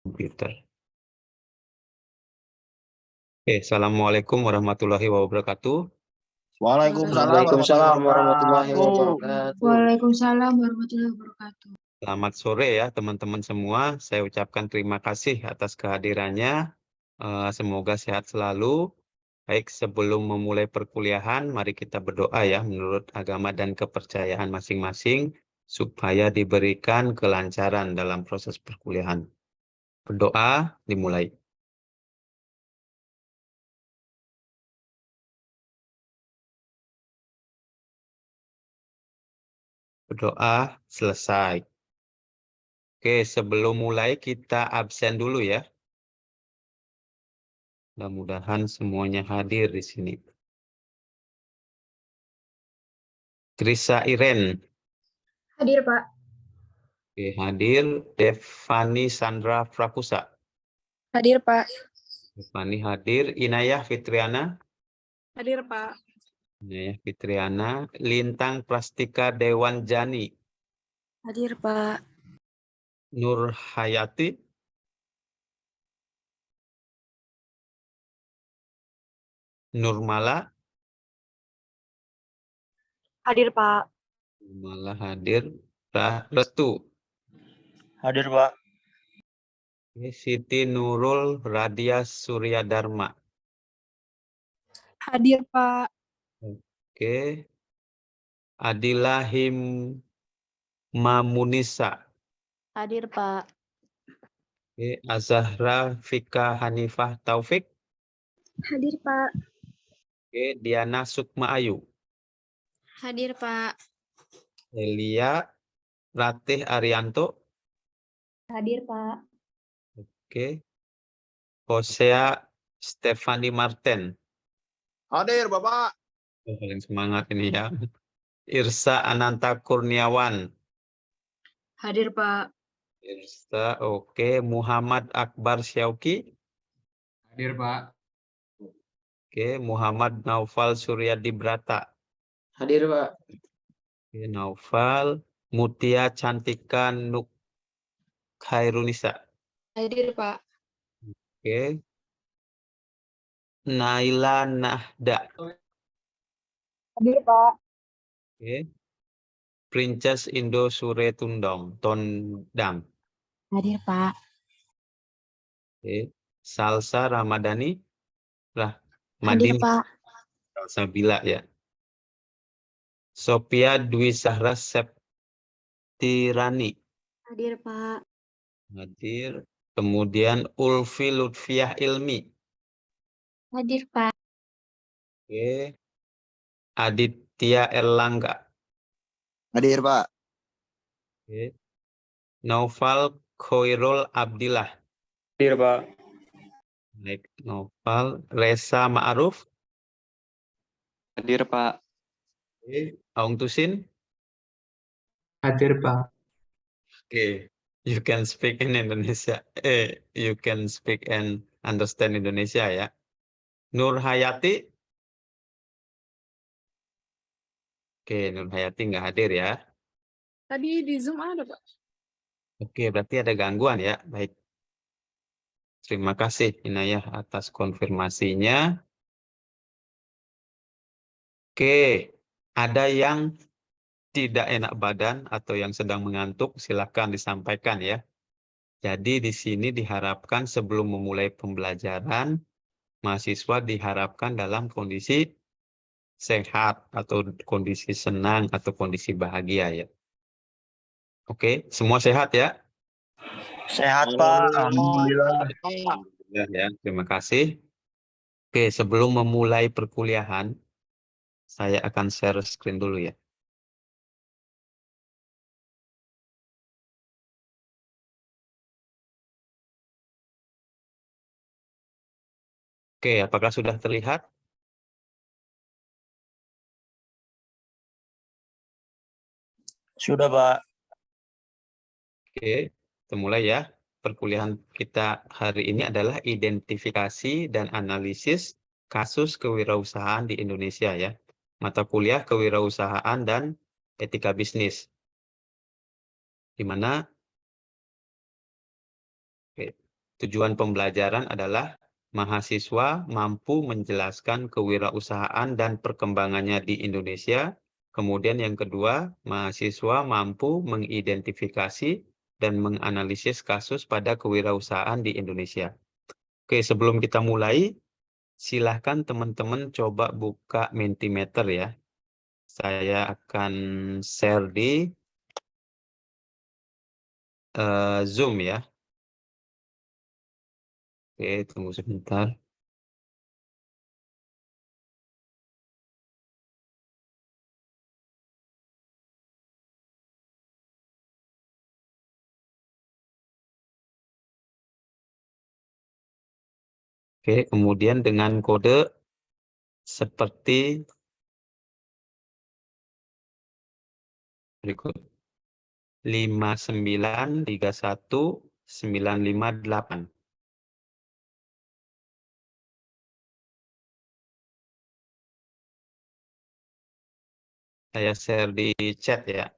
Komputer. Oke, Assalamualaikum warahmatullahi wabarakatuh. Waalaikumsalam warahmatullahi wabarakatuh. Waalaikumsalam warahmatullahi wabarakatuh. Selamat sore ya teman-teman semua. Saya ucapkan terima kasih atas kehadirannya. Semoga sehat selalu. Baik, sebelum memulai perkuliahan, mari kita berdoa ya menurut agama dan kepercayaan masing-masing supaya diberikan kelancaran dalam proses perkuliahan. Berdoa dimulai. Berdoa selesai. Oke, sebelum mulai kita absen dulu ya. Mudah-mudahan semuanya hadir di sini. Krisa Iren. Hadir, Pak. Oke, hadir. Devani Sandra Prakusa. Hadir, Pak. Devani hadir. Inayah Fitriana. Hadir, Pak. Inayah Fitriana. Lintang Prastika Dewan Jani. Hadir, Pak. Nur Hayati. Nurmala. Hadir, Pak. Nurmala hadir. Restu. Hadir, Pak. Siti Nurul Radia Surya Dharma. Hadir, Pak. Oke. Adilahim Mamunisa. Hadir, Pak. Oke. Azahra Fika Hanifah Taufik. Hadir, Pak. Oke. Diana Sukma Ayu. Hadir, Pak. Elia Ratih Arianto. Hadir, Pak. Oke. Hosea Stefani Marten. Hadir, Bapak. Paling semangat ini ya. Irsa Ananta Kurniawan. Hadir, Pak. Irsa, oke. Muhammad Akbar Syauki. Hadir, Pak. Oke. Muhammad Naufal Suryadi Brata. Hadir, Pak. Oke, Naufal. Mutia Cantika Nuk Khairunisa. Hadir, Pak. Oke. Naila Nahda. Hadir, Pak. Oke. Princess Indo Sure Tondang. Hadir, Pak. Oke. Salsa Ramadhani. Hadir, Madini. Pak. Salsa Bila ya. Sophia Dwi Sahra Septirani. Hadir, Pak. Hadir. Kemudian Ulfi Lutfiah Ilmi. Hadir, Pak. Oke. Aditya Erlangga. Hadir, Pak. Oke. Naufal Khoirul Abdillah. Hadir, Pak. Baik, Naufal. Reza Ma'ruf. Hadir, Pak. Oke. Aung Tusin. Hadir, Pak. Oke. You can speak in Indonesia. You can speak and understand Indonesia ya. Nur Hayati. Oke, Nur Hayati nggak hadir ya. Tadi di Zoom ada, Pak. Oke, berarti ada gangguan ya. Baik. Terima kasih Inayah atas konfirmasinya. Oke, ada yang tidak enak badan atau yang sedang mengantuk, silakan disampaikan ya. Jadi di sini diharapkan sebelum memulai pembelajaran, mahasiswa diharapkan dalam kondisi sehat atau kondisi senang atau kondisi bahagia ya. Oke, semua sehat ya? Sehat, Pak. Alhamdulillah ya, terima kasih. Oke, sebelum memulai perkuliahan, saya akan share screen dulu ya. Oke, apakah sudah terlihat? Sudah, Pak. Oke, kita mulai ya. Perkuliahan kita hari ini adalah identifikasi dan analisis kasus kewirausahaan di Indonesia ya. Mata kuliah kewirausahaan dan etika bisnis. Di mana Tujuan pembelajaran adalah mahasiswa mampu menjelaskan kewirausahaan dan perkembangannya di Indonesia. Kemudian yang kedua, mahasiswa mampu mengidentifikasi dan menganalisis kasus pada kewirausahaan di Indonesia. Oke, sebelum kita mulai, silahkan teman-teman coba buka Mentimeter ya. Saya akan share di Zoom ya. Oke, tunggu sebentar. Oke, kemudian dengan kode seperti berikut. 5931958. Saya share di chat ya.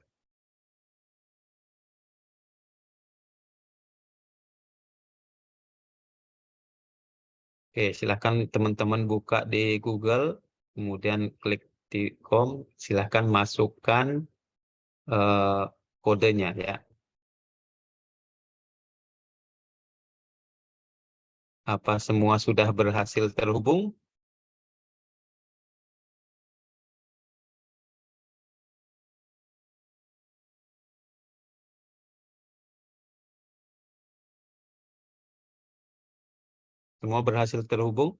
Oke, silahkan teman-teman buka di Google, kemudian klik di silahkan masukkan kodenya ya. Apa semua sudah berhasil terhubung? Semua berhasil terhubung?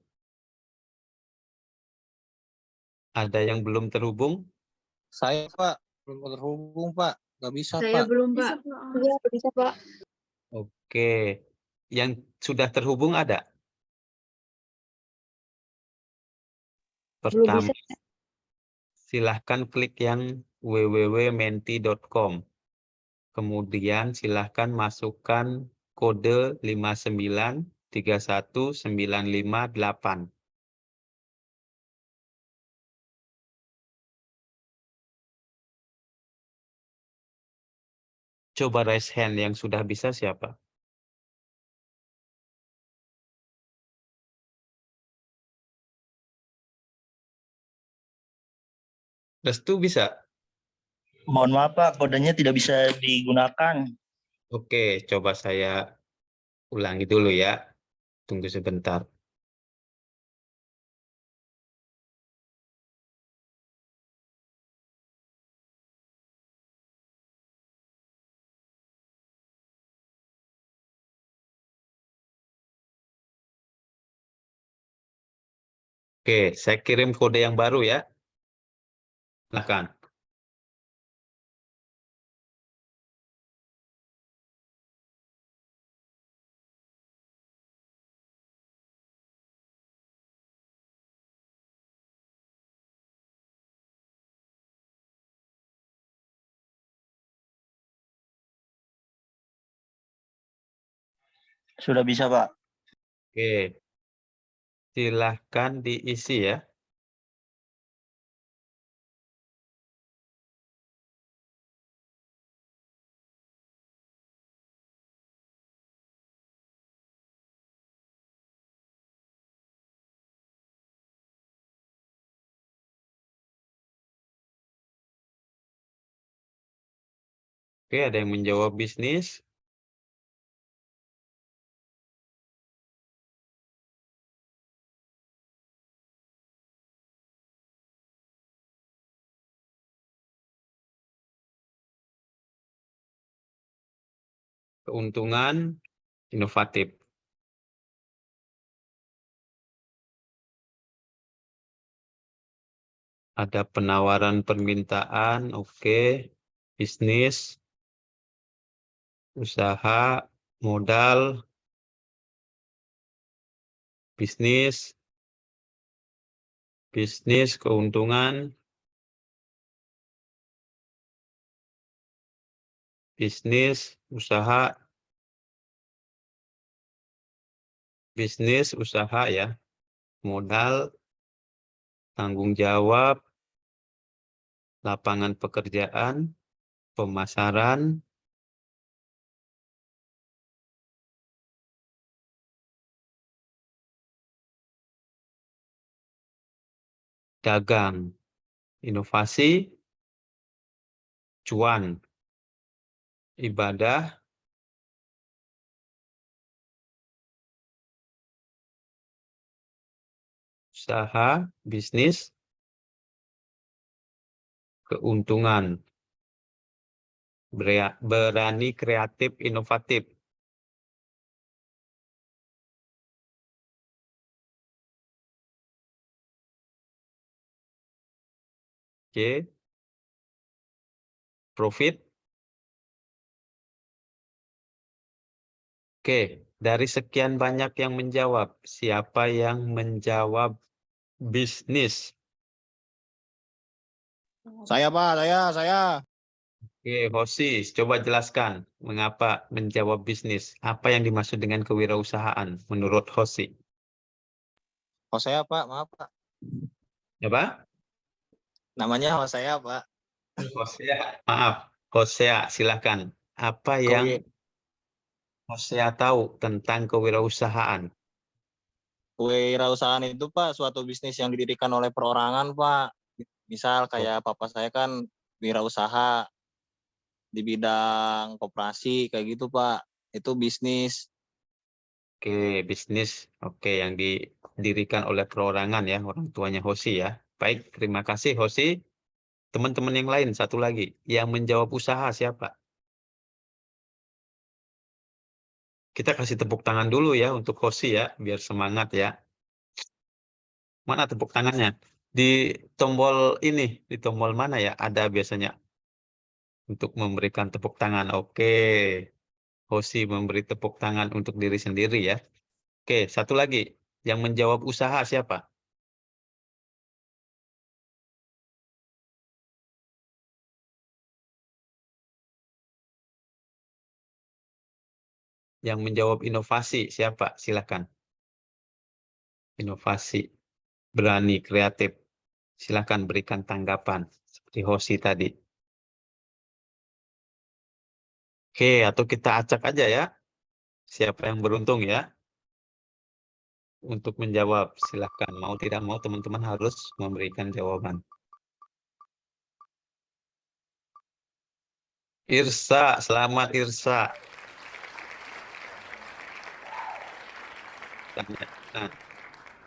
Ada yang belum terhubung? Saya Pak, belum terhubung Pak. Gak bisa Saya Pak. belum, Pak. Iya, bisa, Pak. Oke, yang sudah terhubung ada? Belum Pertama, bisa. silahkan klik yang www.menti.com. Kemudian silahkan masukkan kode 5931958. Coba raise hand yang sudah bisa siapa? Restu bisa? Mohon maaf Pak, kodenya tidak bisa digunakan. Oke, coba saya ulangi dulu ya. Tunggu sebentar. Oke, saya kirim kode yang baru ya. Silakan. Sudah bisa Pak. Oke, silahkan diisi ya. Oke, ada yang menjawab bisnis. Keuntungan inovatif. Ada penawaran permintaan, oke. Bisnis, usaha, modal, bisnis, keuntungan, bisnis, usaha ya, modal, tanggung jawab, lapangan pekerjaan, pemasaran, dagang, inovasi, cuan, ibadah, usaha, bisnis, keuntungan, berani, kreatif, inovatif. Oke, profit. Oke, dari sekian banyak yang menjawab, siapa yang menjawab bisnis? Saya Pak, saya. Oke, Hosi, coba jelaskan mengapa menjawab bisnis. Apa yang dimaksud dengan kewirausahaan menurut Hosi? Oh saya Pak, maaf Pak. Apa? Namanya saya Pak. Hosea, maaf. Hosea, silakan. Apa yang Kewi- Hosea tahu tentang kewirausahaan? Kewirausahaan itu Pak, suatu bisnis yang didirikan oleh perorangan Pak. Misal kayak papa saya kan wirausaha di bidang koperasi kayak gitu Pak. Itu bisnis. Oke, bisnis. Oke, yang didirikan oleh perorangan ya, orang tuanya Hosi ya. Baik, terima kasih Hosi. Teman-teman yang lain, satu lagi. Yang menjawab usaha siapa? Kita kasih tepuk tangan dulu ya untuk Hosi ya, biar semangat ya. Mana tepuk tangannya? Di tombol ini, di tombol mana ya? Ada biasanya untuk memberikan tepuk tangan. Oke, Hosi memberi tepuk tangan untuk diri sendiri ya. Oke, satu lagi. Yang menjawab usaha siapa? Yang menjawab inovasi siapa? Silakan. Inovasi, berani, kreatif. Silakan berikan tanggapan seperti Hosi tadi. Oke, atau kita acak aja ya. Siapa yang beruntung ya untuk menjawab? Silakan. Mau tidak mau teman-teman harus memberikan jawaban. Irsa, selamat Irsa. Nah,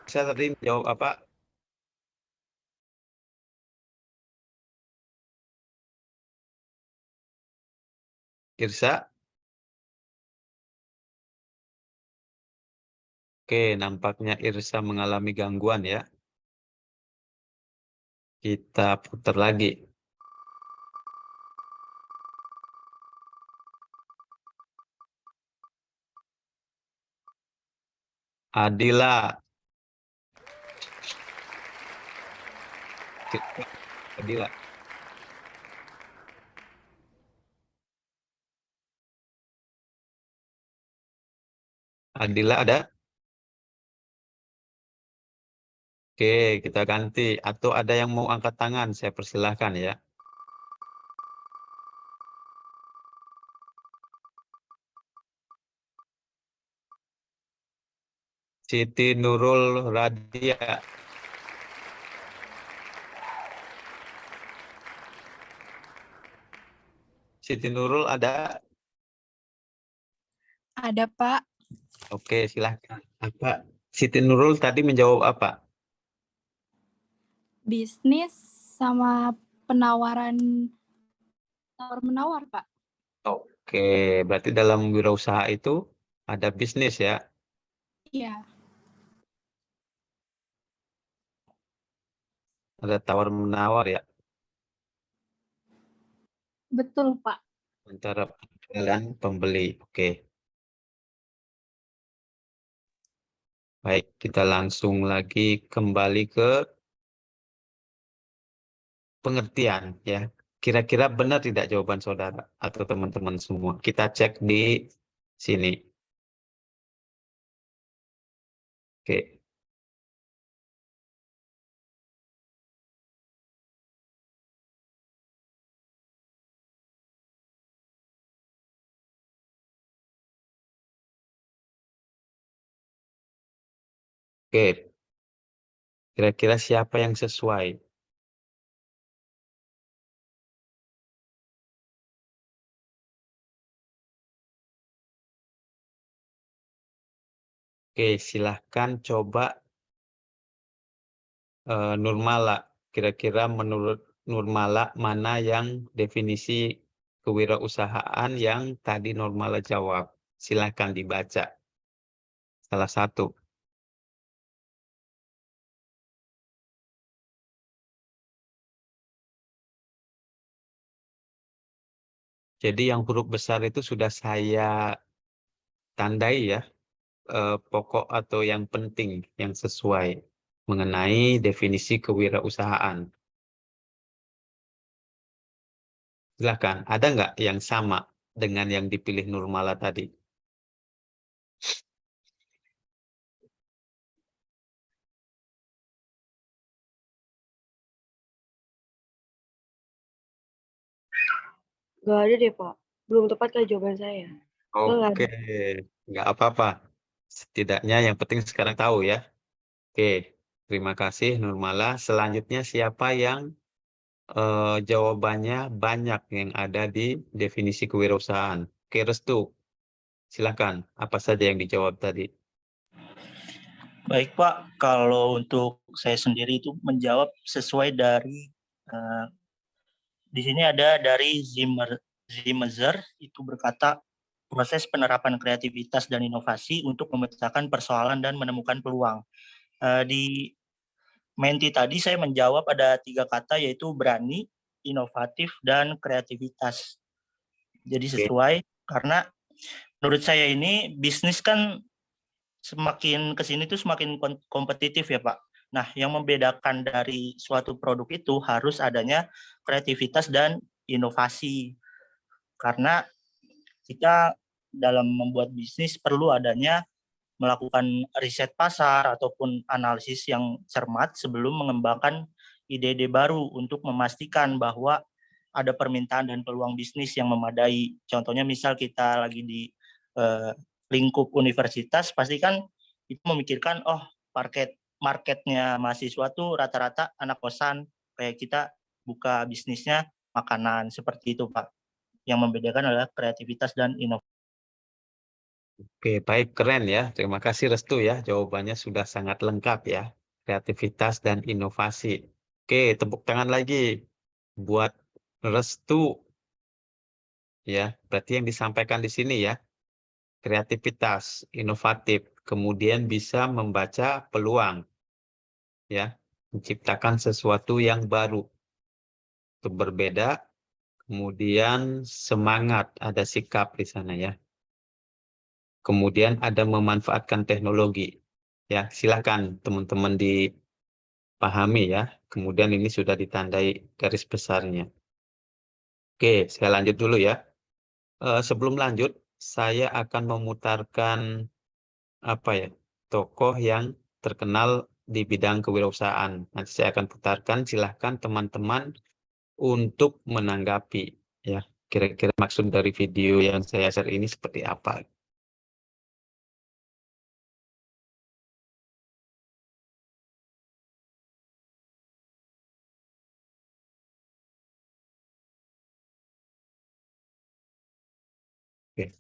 saya tadi jawab apa? Irsa? Oke, nampaknya Irsa mengalami gangguan ya. Kita putar lagi. Adila. Adila. Adila ada? Oke, kita ganti. Atau ada yang mau angkat tangan? Saya persilahkan ya. Siti Nurul Radia. Siti Nurul ada? Ada, Pak. Oke, silahkan. Apa? Siti Nurul tadi menjawab apa? Bisnis sama penawaran tawar-menawar, Pak. Oke, berarti dalam wirausaha itu ada bisnis ya. Iya, Ada tawar-menawar ya. betul, Pak. Antara penjual dan pembeli. Oke, baik. Kita langsung lagi kembali ke pengertian ya. Kira-kira benar tidak jawaban saudara atau teman-teman semua? Kita cek di sini. Oke. Oke. Kira-kira siapa yang sesuai? Oke, silahkan coba Nurmala. Kira-kira menurut Nurmala mana yang definisi kewirausahaan yang tadi Nurmala jawab? Silahkan dibaca. Salah satu. Jadi yang huruf besar itu sudah saya tandai ya, pokok atau yang penting, yang sesuai mengenai definisi kewirausahaan. Silakan, ada nggak yang sama dengan yang dipilih Nurmala tadi? Nggak ada deh, Pak. Belum tepat kali jawaban saya. Nggak Oke, nggak apa-apa. Setidaknya yang penting sekarang tahu ya. Oke, terima kasih Nurmala. Selanjutnya siapa yang jawabannya banyak yang ada di definisi kewirausahaan? Oke, Restu. Silakan, apa saja yang dijawab tadi? Baik Pak, kalau untuk saya sendiri itu menjawab sesuai dari di sini ada dari Zimmer itu berkata proses penerapan kreativitas dan inovasi untuk memecahkan persoalan dan menemukan peluang. Di Menti tadi saya menjawab ada 3 kata yaitu berani, inovatif, dan kreativitas. Jadi sesuai karena menurut saya ini bisnis kan semakin kesini tuh semakin kompetitif ya Pak. Nah, yang membedakan dari suatu produk itu harus adanya kreativitas dan inovasi. Karena kita dalam membuat bisnis perlu adanya melakukan riset pasar ataupun analisis yang cermat sebelum mengembangkan ide-ide baru untuk memastikan bahwa ada permintaan dan peluang bisnis yang memadai. Contohnya misal kita lagi di lingkup universitas, pasti kan itu memikirkan, oh marketnya mahasiswa tuh rata-rata anak kosan, kayak kita buka bisnisnya makanan, seperti itu Pak. Yang membedakan adalah kreativitas dan inovasi. Oke, baik, keren ya. Terima kasih Restu ya. Jawabannya sudah sangat lengkap ya. Kreativitas dan inovasi. Oke, tepuk tangan lagi buat Restu. Ya, berarti yang disampaikan di sini ya. Kreativitas, inovatif, kemudian bisa membaca peluang. Ya, menciptakan sesuatu yang baru. Itu berbeda, kemudian semangat, ada sikap di sana ya. Kemudian ada memanfaatkan teknologi. Ya, silakan teman-teman dipahami ya. Kemudian ini sudah ditandai garis besarnya. Oke, saya lanjut dulu ya. Sebelum lanjut, saya akan memutarkan apa ya, tokoh yang terkenal di bidang kewirausahaan. Nanti saya akan putarkan, silahkan teman-teman untuk menanggapi ya. Kira-kira maksud dari video yang saya share ini seperti apa. Oke.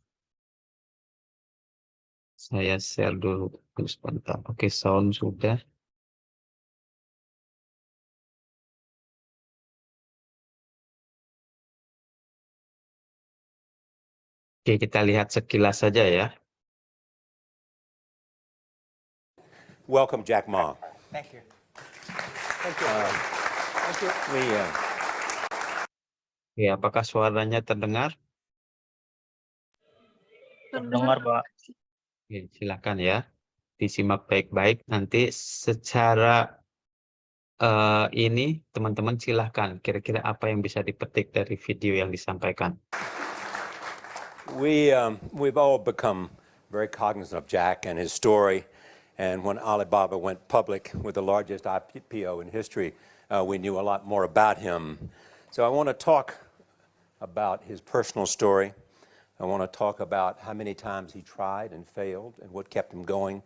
Saya share dulu sebentar. Oke, sound sudah. Oke, kita lihat sekilas saja ya. Welcome, Jack Ma. Thank you. Oke, apakah suaranya terdengar? Terdengar Pak. Oke, silakan ya. Disimak baik-baik. Nanti secara ini teman-teman silahkan. Kira-kira apa yang bisa dipetik dari video yang disampaikan? We've all become very cognizant of Jack and his story. And when Alibaba went public with the largest IPO in history, we knew a lot more about him. So I want to talk about his personal story. I want to talk about how many times he tried and failed and what kept him going.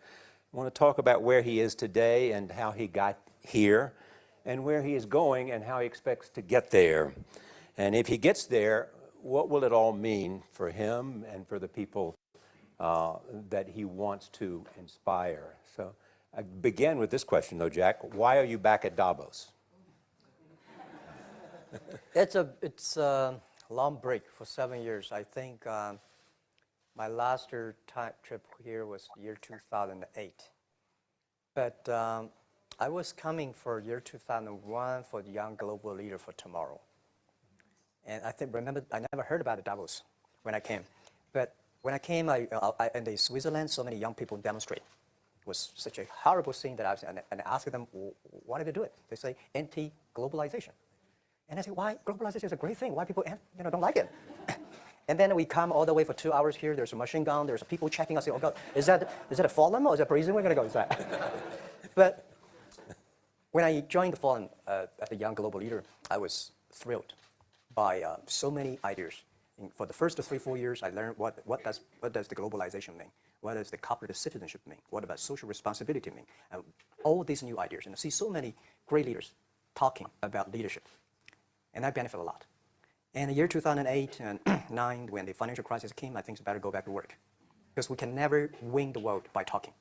I want to talk about where he is today and how he got here and where he is going and how he expects to get there. And if he gets there, what will it all mean for him and for the people that he wants to inspire? So I begin with this question, though, Jack. Why are you back at Davos? It's a long break for 7 years. I think my last trip here was year 2008. But I was coming for year 2001 for the Young Global Leader for Tomorrow. And remember, I never heard about Davos when I came. But when I came, in Switzerland, so many young people demonstrate. It was such a horrible thing that and I asked them, why did they do it? They say, anti-globalization. And I say, why? Globalization is a great thing. Why people don't like it? And then we come all the way for 2 hours here. There's a machine gun. There's people checking us. Oh, God, is that a forum or is that prison? We're going to go inside. But when I joined the forum as a Young Global Leader, I was thrilled by so many ideas. For the first 3-4 years, I learned what does the globalization mean? What does the cooperative citizenship mean? What about social responsibility mean? And all these new ideas. And I see so many great leaders talking about leadership. And I benefit a lot. And the year 2008 and 2009, when the financial crisis came, I think it's better to go back to work. Because we can never win the world by talking.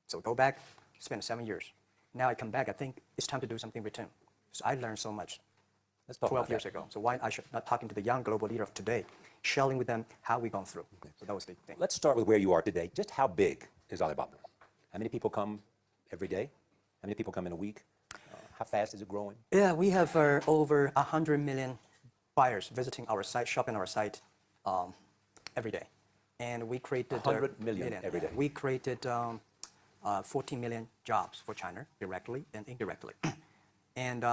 So go back, spend 7 years. Now I come back, I think it's time to do something in return. So I learned so much 12 years ago. So why I should not talking to the young global leader of today, sharing with them how we've gone through. Okay. So that was the thing. Let's start with where you are today. Just how big is Alibaba? How many people come every day? How many people come in a week? How fast is it growing? Yeah, we have over 100 million buyers visiting our site, shopping our site every day. And we created 100 million every day. We created 14 million jobs for China, directly and indirectly. And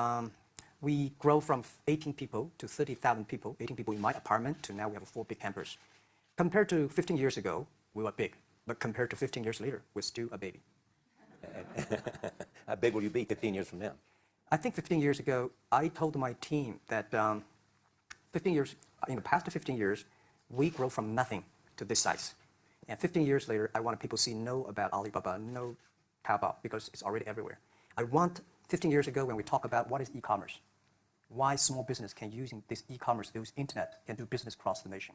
we grow from 18 people to 30,000 people, 18 people in my apartment, to now we have 4 big campers. Compared to 15 years ago, we were big. But compared to 15 years later, we're still a baby. How big will you be 15 years from now? I think 15 years ago, I told my team that in the past 15 years, we grow from nothing to this size. And 15 years later, I want people to know about Alibaba, know Taobao, because it's already everywhere. I want 15 years ago when we talk about what is e-commerce, why small business can use this e-commerce, use internet, can do business across the nation.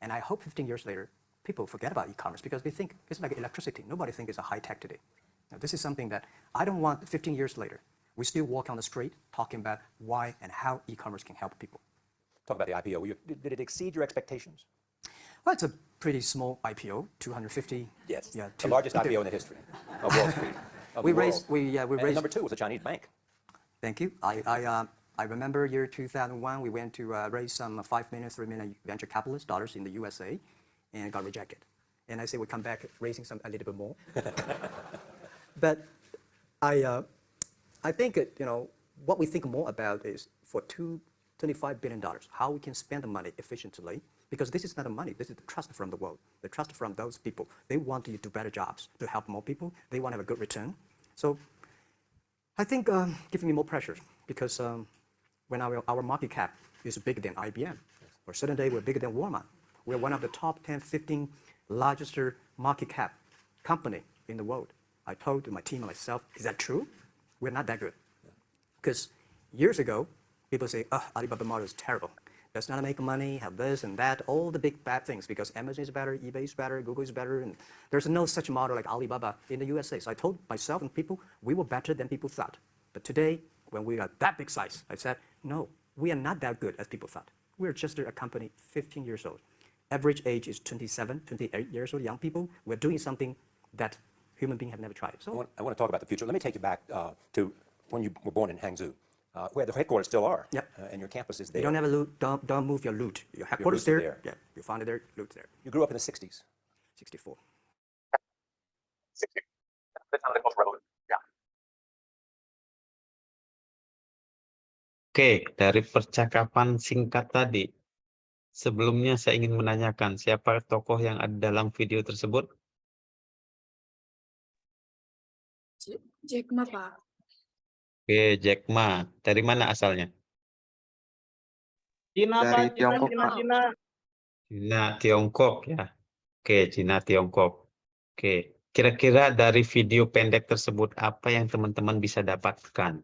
And I hope 15 years later, people forget about e-commerce because they think it's like electricity. Nobody thinks it's a high tech today. Now, this is something that I don't want 15 years later. We still walk on the street talking about why and how e-commerce can help people. Talk about the IPO. Did it exceed your expectations? Well, it's a pretty small IPO, 250. Yes, yeah, the largest IPO in the history of Wall Street. We raised. And number 2 was a Chinese bank. Thank you. I remember year 2001, we went to raise some 5 million, 3 million venture capitalist dollars in the USA and got rejected. And I say we come back raising a little bit more. But I think, what we think more about is for $25 billion, how we can spend the money efficiently, because this is not the money, this is the trust from the world, the trust from those people. They want to do better jobs, to help more people. They want to have a good return. So I think giving me more pressure, because when our market cap is bigger than IBM, or certain day we're bigger than Walmart. We're one of the top 10, 15 largest market cap company in the world. I told my team and myself, is that true? We're not that good. Because years ago, people say, Alibaba model is terrible. Does not make money, have this and that, all the big bad things, because Amazon is better, eBay is better, Google is better, and there's no such model like Alibaba in the USA. So I told myself and people, we were better than people thought. But today, when we are that big size, I said, no, we are not that good as people thought. We're just a company 15 years old. Average age is 27, 28 years old, young people. We're doing something that human beings have never tried. So I want to talk about the future. Let me take you back to when you were born in Hangzhou, where the headquarters still are. Yep. And your campus is there. you don't have a loot, don't move your loot. Your headquarters there, there. yeah, you found it there, loot there. You grew up in the 60s. 64. Oke, dari percakapan singkat tadi, sebelumnya saya ingin menanyakan siapa tokoh yang ada dalam video tersebut? Jack Ma, Pak. Oke, Jack Ma. Dari mana asalnya? Cina, Dari Pak. Tiongkok, Pak. Cina, Tiongkok ya. Oke, Cina, Tiongkok. Oke. Kira-kira dari video pendek tersebut apa yang teman-teman bisa dapatkan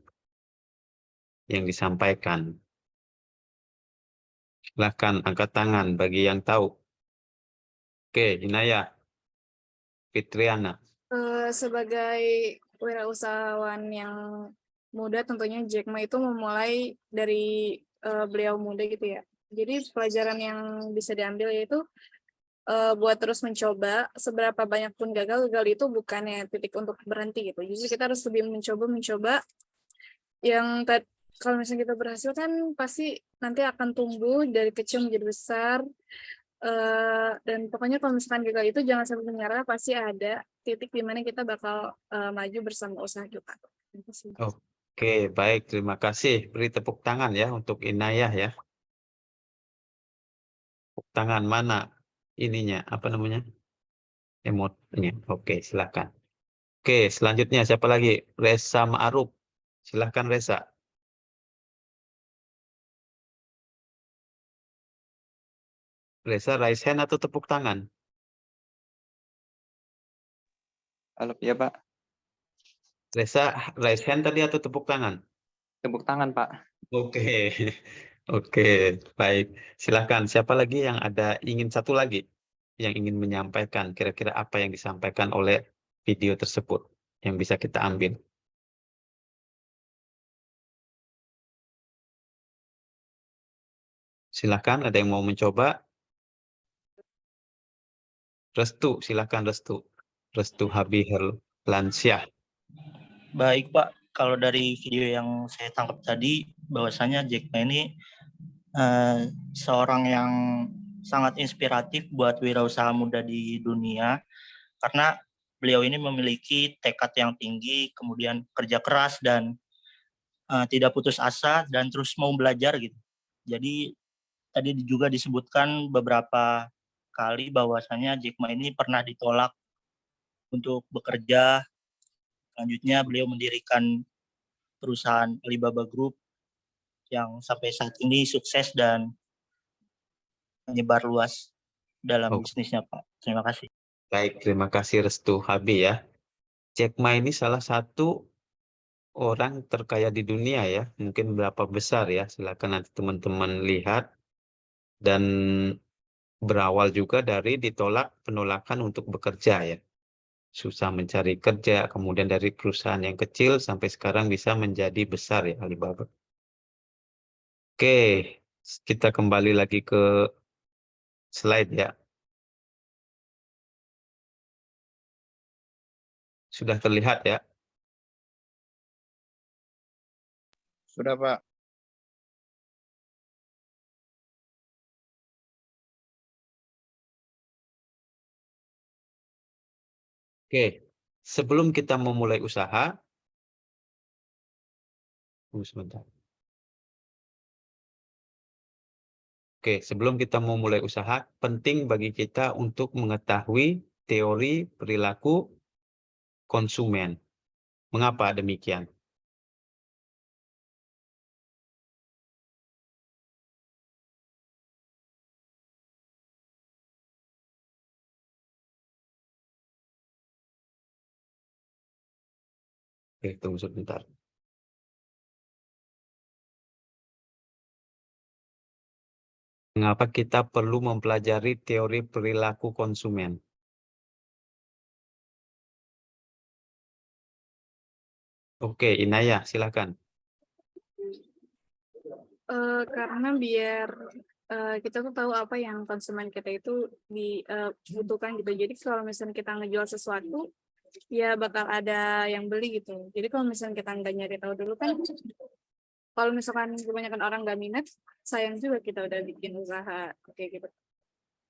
yang disampaikan? Silahkan angkat tangan bagi yang tahu. Oke, Inaya, Fitriana. Sebagai wirausahawan yang muda, tentunya Jack Ma itu memulai dari beliau muda gitu ya. Jadi pelajaran yang bisa diambil yaitu buat terus mencoba, seberapa banyak pun gagal itu bukannya titik untuk berhenti gitu. Justru kita harus lebih mencoba. Yang kalau misalnya kita berhasil kan pasti nanti akan tumbuh dari kecil menjadi besar. Dan pokoknya kalau misalkan gagal itu jangan sampai menyerah, pasti ada titik di mana kita bakal maju bersama usaha kita. Terima kasih. Oke, baik. Terima kasih. Beri tepuk tangan ya untuk Inayah ya. Tepuk tangan mana ininya? Apa namanya? Emotnya. Oke, silakan. Oke, selanjutnya siapa lagi? Reza Ma'ruf. Silakan Reza. Reza, raise hand atau tepuk tangan? Halo, ya Pak. Reza, raise hand tadi atau tepuk tangan? Tepuk tangan, Pak. Oke, oke, baik. Silakan. Siapa lagi yang ada ingin satu lagi yang ingin menyampaikan kira-kira apa yang disampaikan oleh video tersebut yang bisa kita ambil? Silakan. Ada yang mau mencoba? Restu, silakan Restu. Restu Habihel Lansyah. Baik Pak, kalau dari video yang saya tangkap tadi, bahwasanya Jack Ma ini seorang yang sangat inspiratif buat wirausaha muda di dunia, karena beliau ini memiliki tekad yang tinggi, kemudian kerja keras dan tidak putus asa dan terus mau belajar gitu. Jadi tadi juga disebutkan beberapa kali bahwasanya Jack Ma ini pernah ditolak untuk bekerja. Selanjutnya beliau mendirikan perusahaan Alibaba Group yang sampai saat ini sukses dan menyebar luas dalam bisnisnya, Pak. Terima kasih. Baik, terima kasih Restu Habi ya. Jack Ma ini salah satu orang terkaya di dunia ya. Mungkin berapa besar ya. Silakan nanti teman-teman lihat. Dan berawal juga dari penolakan untuk bekerja ya. Susah mencari kerja, kemudian dari perusahaan yang kecil sampai sekarang bisa menjadi besar ya Alibaba. Oke, kita kembali lagi ke slide ya. Sudah terlihat ya? Sudah, Pak. Oke, sebelum kita memulai usaha, sebentar. Oke, sebelum kita memulai usaha, penting bagi kita untuk mengetahui teori perilaku konsumen. Mengapa demikian? Oke, tunggu sebentar. Mengapa kita perlu mempelajari teori perilaku konsumen? Oke, Inaya, silakan. Karena biar kita tuh tahu apa yang konsumen kita itu dibutuhkan gitu. Jadi kalau misalnya kita ngejual sesuatu, ya bakal ada yang beli gitu. Jadi kalau misalnya kita nggak nyari tahu dulu kan, kalau misalkan kebanyakan orang nggak minat, sayang juga kita udah bikin usaha kayak gitu.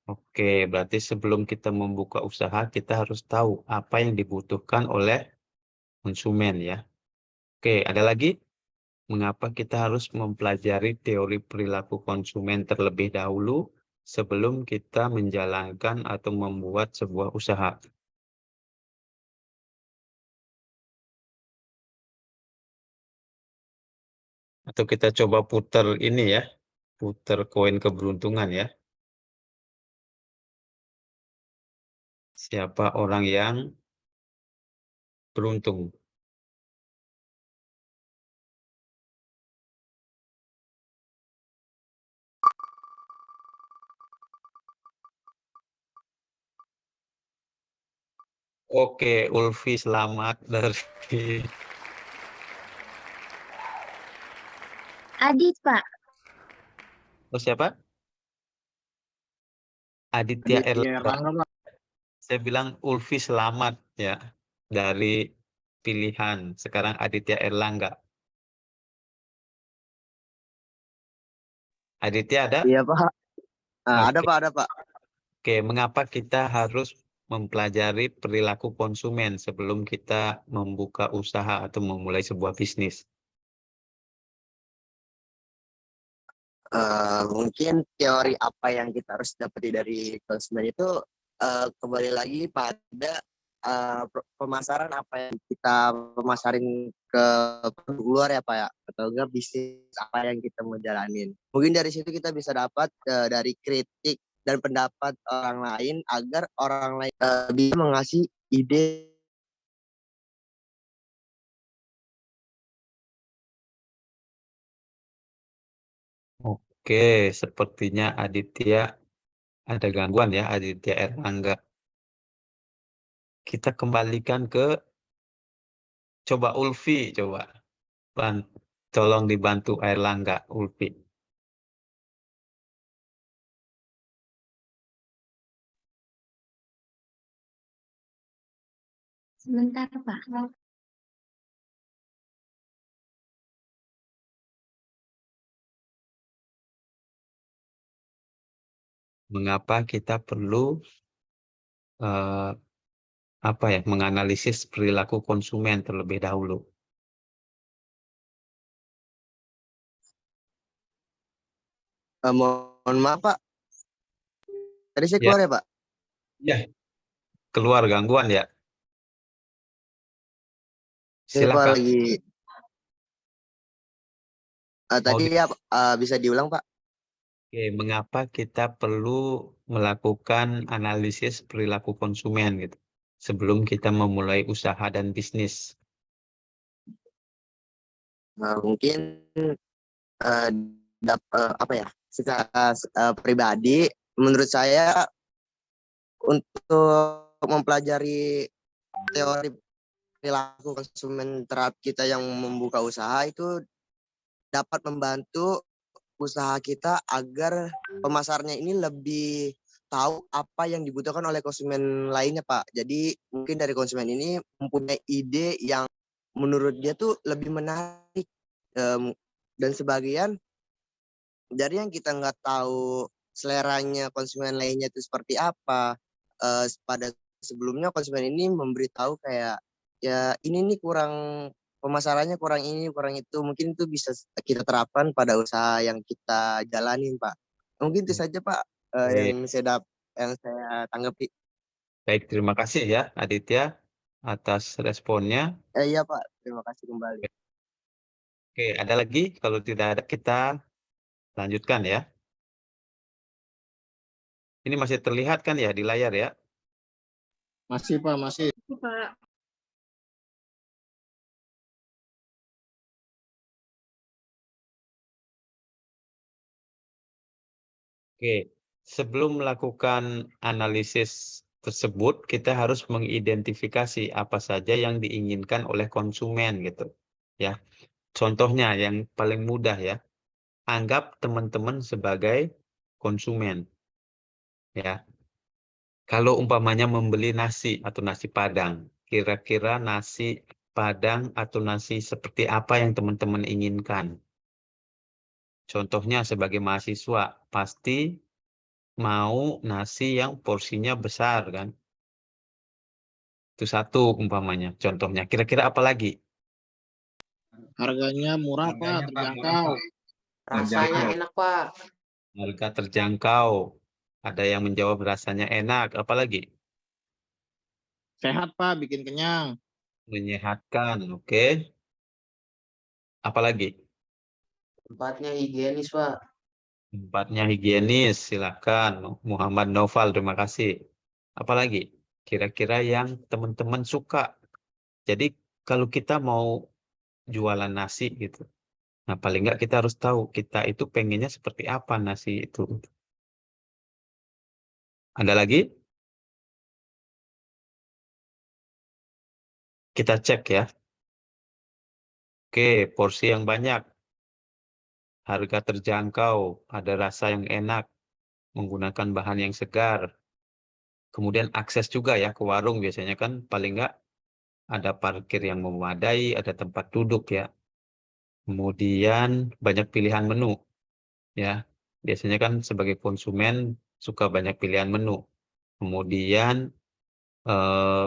Oke, berarti sebelum kita membuka usaha, kita harus tahu apa yang dibutuhkan oleh konsumen ya. Oke, ada lagi? Mengapa kita harus mempelajari teori perilaku konsumen terlebih dahulu sebelum kita menjalankan atau membuat sebuah usaha? Atau kita coba putar ini ya, putar koin keberuntungan ya. Siapa orang yang beruntung. Oke, Ulfi selamat dari Adit, Pak. oh, siapa? Aditya Erlangga. Erlangga, Pak. Saya bilang Ulfi selamat ya dari pilihan. Sekarang Aditya Erlangga. Aditya ada? Iya Pak. Ada Oke. Pak, ada Pak. Oke, mengapa kita harus mempelajari perilaku konsumen sebelum kita membuka usaha atau memulai sebuah bisnis? Mungkin teori apa yang kita harus dapati dari konsumen itu kembali lagi pada pemasaran apa yang kita pemasarin ke luar ya Pak ya, atau enggak bisnis apa yang kita mau jalanin. Mungkin dari situ kita bisa dapat dari kritik dan pendapat orang lain agar orang lain bisa mengasih ide. Oke, sepertinya Aditya ada gangguan ya, Aditya Erlangga. Kita kembalikan ke coba Ulfi, coba. Tolong dibantu Erlangga, Ulfi. Sebentar, Pak. Mengapa kita perlu menganalisis perilaku konsumen terlebih dahulu? Mohon maaf Pak. Tadi saya Ya. keluar ya Pak? Ya, keluar gangguan ya. Saya Pak Silakan. lagi. Tadi Mau ya bisa diulang Pak? Oke, mengapa kita perlu melakukan analisis perilaku konsumen gitu sebelum kita memulai usaha dan bisnis? Mungkin secara pribadi menurut saya untuk mempelajari teori perilaku konsumen terhadap kita yang membuka usaha itu dapat membantu usaha kita agar pemasarnya ini lebih tahu apa yang dibutuhkan oleh konsumen lainnya Pak. Jadi mungkin dari konsumen ini mempunyai ide yang menurut dia tuh lebih menarik, dan sebagian dari yang kita nggak tahu seleranya konsumen lainnya itu seperti apa. Pada sebelumnya konsumen ini memberitahu kayak ya ini nih kurang pemasarannya, kurang ini kurang itu, mungkin itu bisa kita terapkan pada usaha yang kita jalanin Pak. Mungkin itu saja Pak yang saya tanggapi. Baik, terima kasih ya Aditya atas responnya. Iya Pak, terima kasih kembali. Oke, ada lagi? Kalau tidak ada kita lanjutkan ya. Ini masih terlihat kan ya di layar ya? Masih Pak, masih. Pak. Oke, sebelum melakukan analisis tersebut, kita harus mengidentifikasi apa saja yang diinginkan oleh konsumen gitu. Ya, contohnya yang paling mudah ya, anggap teman-teman sebagai konsumen. Ya, kalau umpamanya membeli nasi atau nasi Padang, kira-kira nasi Padang atau nasi seperti apa yang teman-teman inginkan? Contohnya sebagai mahasiswa, pasti mau nasi yang porsinya besar kan? Itu satu umpamanya, contohnya. Kira-kira apa lagi? Harganya murah Pak, terjangkau. Rasanya enak, Pak. Harga terjangkau. Ada yang menjawab rasanya enak, apa lagi? Sehat Pak, bikin kenyang. Menyehatkan, oke. Apa lagi? Tempatnya higienis, Pak. Tempatnya higienis, silakan. Muhammad Noval, terima kasih. Apa lagi? Kira-kira yang teman-teman suka. Jadi kalau kita mau jualan nasi gitu, nah paling nggak kita harus tahu kita itu pengennya seperti apa nasi itu. Ada lagi? Kita cek ya. Oke, porsi yang banyak, harga terjangkau, ada rasa yang enak, menggunakan bahan yang segar. Kemudian akses juga ya ke warung, biasanya kan paling nggak ada parkir yang memadai, ada tempat duduk ya. Kemudian banyak pilihan menu ya. Biasanya kan sebagai konsumen suka banyak pilihan menu. Kemudian eh,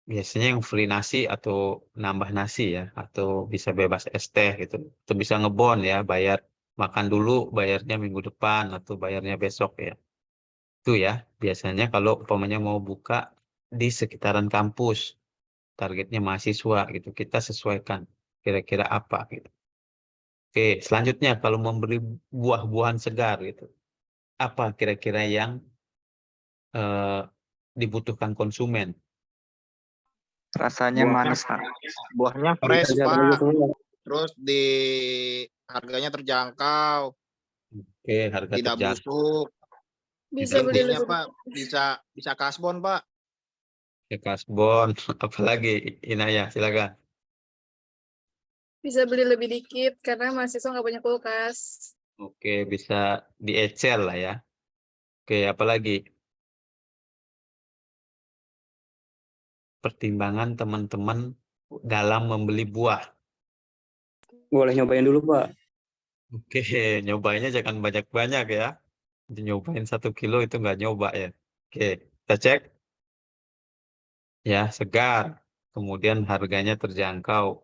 biasanya yang free nasi atau nambah nasi ya, atau bisa bebas es teh gitu. Atau bisa ngebon ya, bayar makan dulu, bayarnya minggu depan atau bayarnya besok ya. Itu ya, biasanya kalau umpamanya mau buka di sekitaran kampus, targetnya mahasiswa gitu, kita sesuaikan kira-kira apa gitu. Oke, selanjutnya kalau membeli buah-buahan segar gitu, apa kira-kira yang eh, dibutuhkan konsumen? Rasanya manis, Pak. Buahnya fresh, Pak. Terus harganya terjangkau, Oke, harga tidak terjangkau. busuk. Bisa beli Intinya, lebih Pak, bisa kasbon, Pak. Ya, kasbon, apalagi Inaya, silakan. bisa beli lebih dikit karena mahasiswa nggak punya kulkas. Oke, bisa diecel lah ya. Oke, apalagi pertimbangan teman-teman dalam membeli buah. Boleh nyobain dulu, Pak. Oke, nyobainnya jangan banyak-banyak ya. Nyobain 1 kilo itu nggak nyoba ya. Oke, kita cek. Ya, segar. Kemudian harganya terjangkau.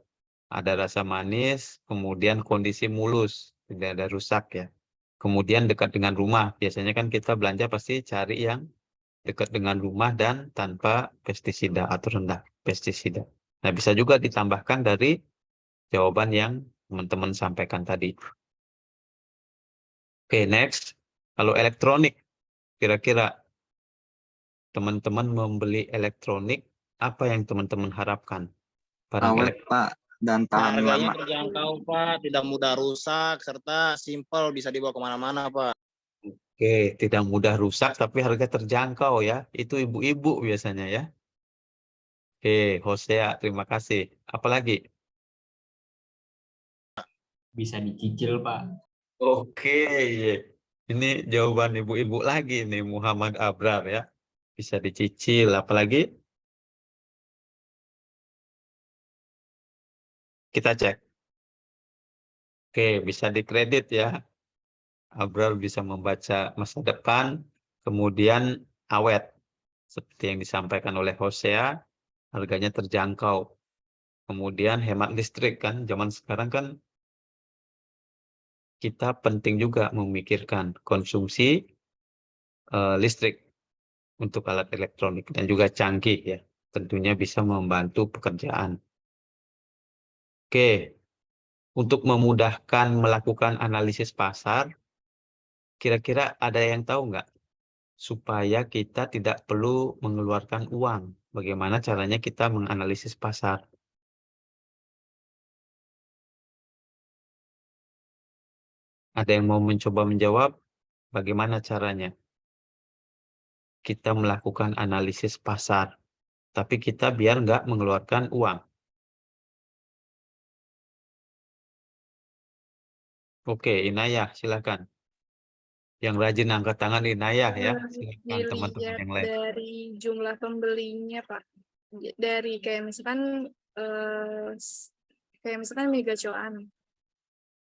Ada rasa manis, kemudian kondisi mulus, tidak ada rusak ya. Kemudian dekat dengan rumah. Biasanya kan kita belanja pasti cari yang dekat dengan rumah dan tanpa pestisida atau rendah pestisida. Nah, bisa juga ditambahkan dari jawaban yang teman-teman sampaikan tadi. Oke, next. Kalau elektronik, kira-kira teman-teman membeli elektronik, apa yang teman-teman harapkan? Barang Awet, Pak, dan tahan Harganya lama. terjangkau, Pak. Tidak mudah rusak, serta simple, bisa dibawa kemana-mana, Pak. Oke, tidak mudah rusak tapi harga terjangkau ya. Itu ibu-ibu biasanya ya. Oke, Hosea, terima kasih. Apalagi? Bisa dicicil, Pak. Oke, ini jawaban ibu-ibu lagi nih, Muhammad Abrar ya. Bisa dicicil, apalagi? Kita cek. Oke, bisa dikredit ya. Abrar bisa membaca masa depan, kemudian awet. Seperti yang disampaikan oleh Hosea, harganya terjangkau. Kemudian hemat listrik kan, zaman sekarang kan kita penting juga memikirkan konsumsi listrik untuk alat elektronik dan juga canggih ya. Tentunya bisa membantu pekerjaan. Oke, untuk memudahkan melakukan analisis pasar, kira-kira ada yang tahu nggak? Supaya kita tidak perlu mengeluarkan uang. Bagaimana caranya kita menganalisis pasar? Ada yang mau mencoba menjawab? Bagaimana caranya? Kita melakukan analisis pasar, tapi kita biar nggak mengeluarkan uang. Oke, Inayah, silakan. Yang rajin angkat tangan Inayah ya. Silakan teman-teman Dilihat yang lain. dari jumlah pembelinya, Pak. Dari kayak misalkan Mega Cuan.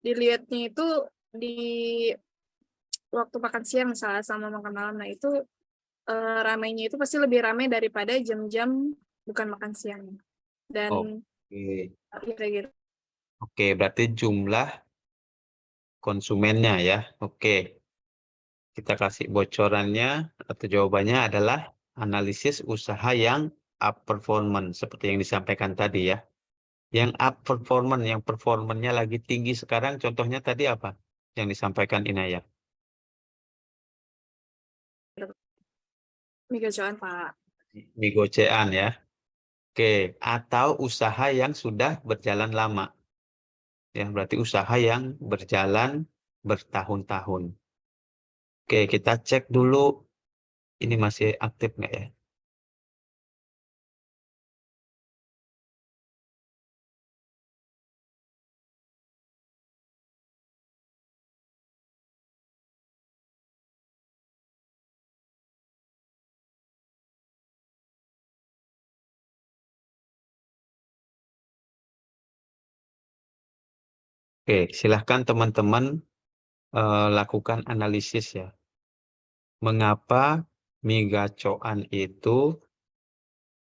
Dilihatnya itu di waktu makan siang misalnya sama makan malam. Nah, itu ramainya itu pasti lebih ramai daripada jam-jam bukan makan siang. Dan Oke. kira-kira Oke, berarti jumlah konsumennya ya. Oke. Kita kasih bocorannya atau jawabannya adalah analisis usaha yang up performance seperti yang disampaikan tadi ya. Yang up performance, yang performanya lagi tinggi sekarang, contohnya tadi apa? Yang disampaikan Inayah. Mega Cuan, Pak. Mie gocean ya. Oke, atau usaha yang sudah berjalan lama. Ya, berarti usaha yang berjalan bertahun-tahun. Oke, kita cek dulu ini masih aktif nggak ya? Oke, silahkan teman-teman lakukan analisis ya. Mengapa migacoan itu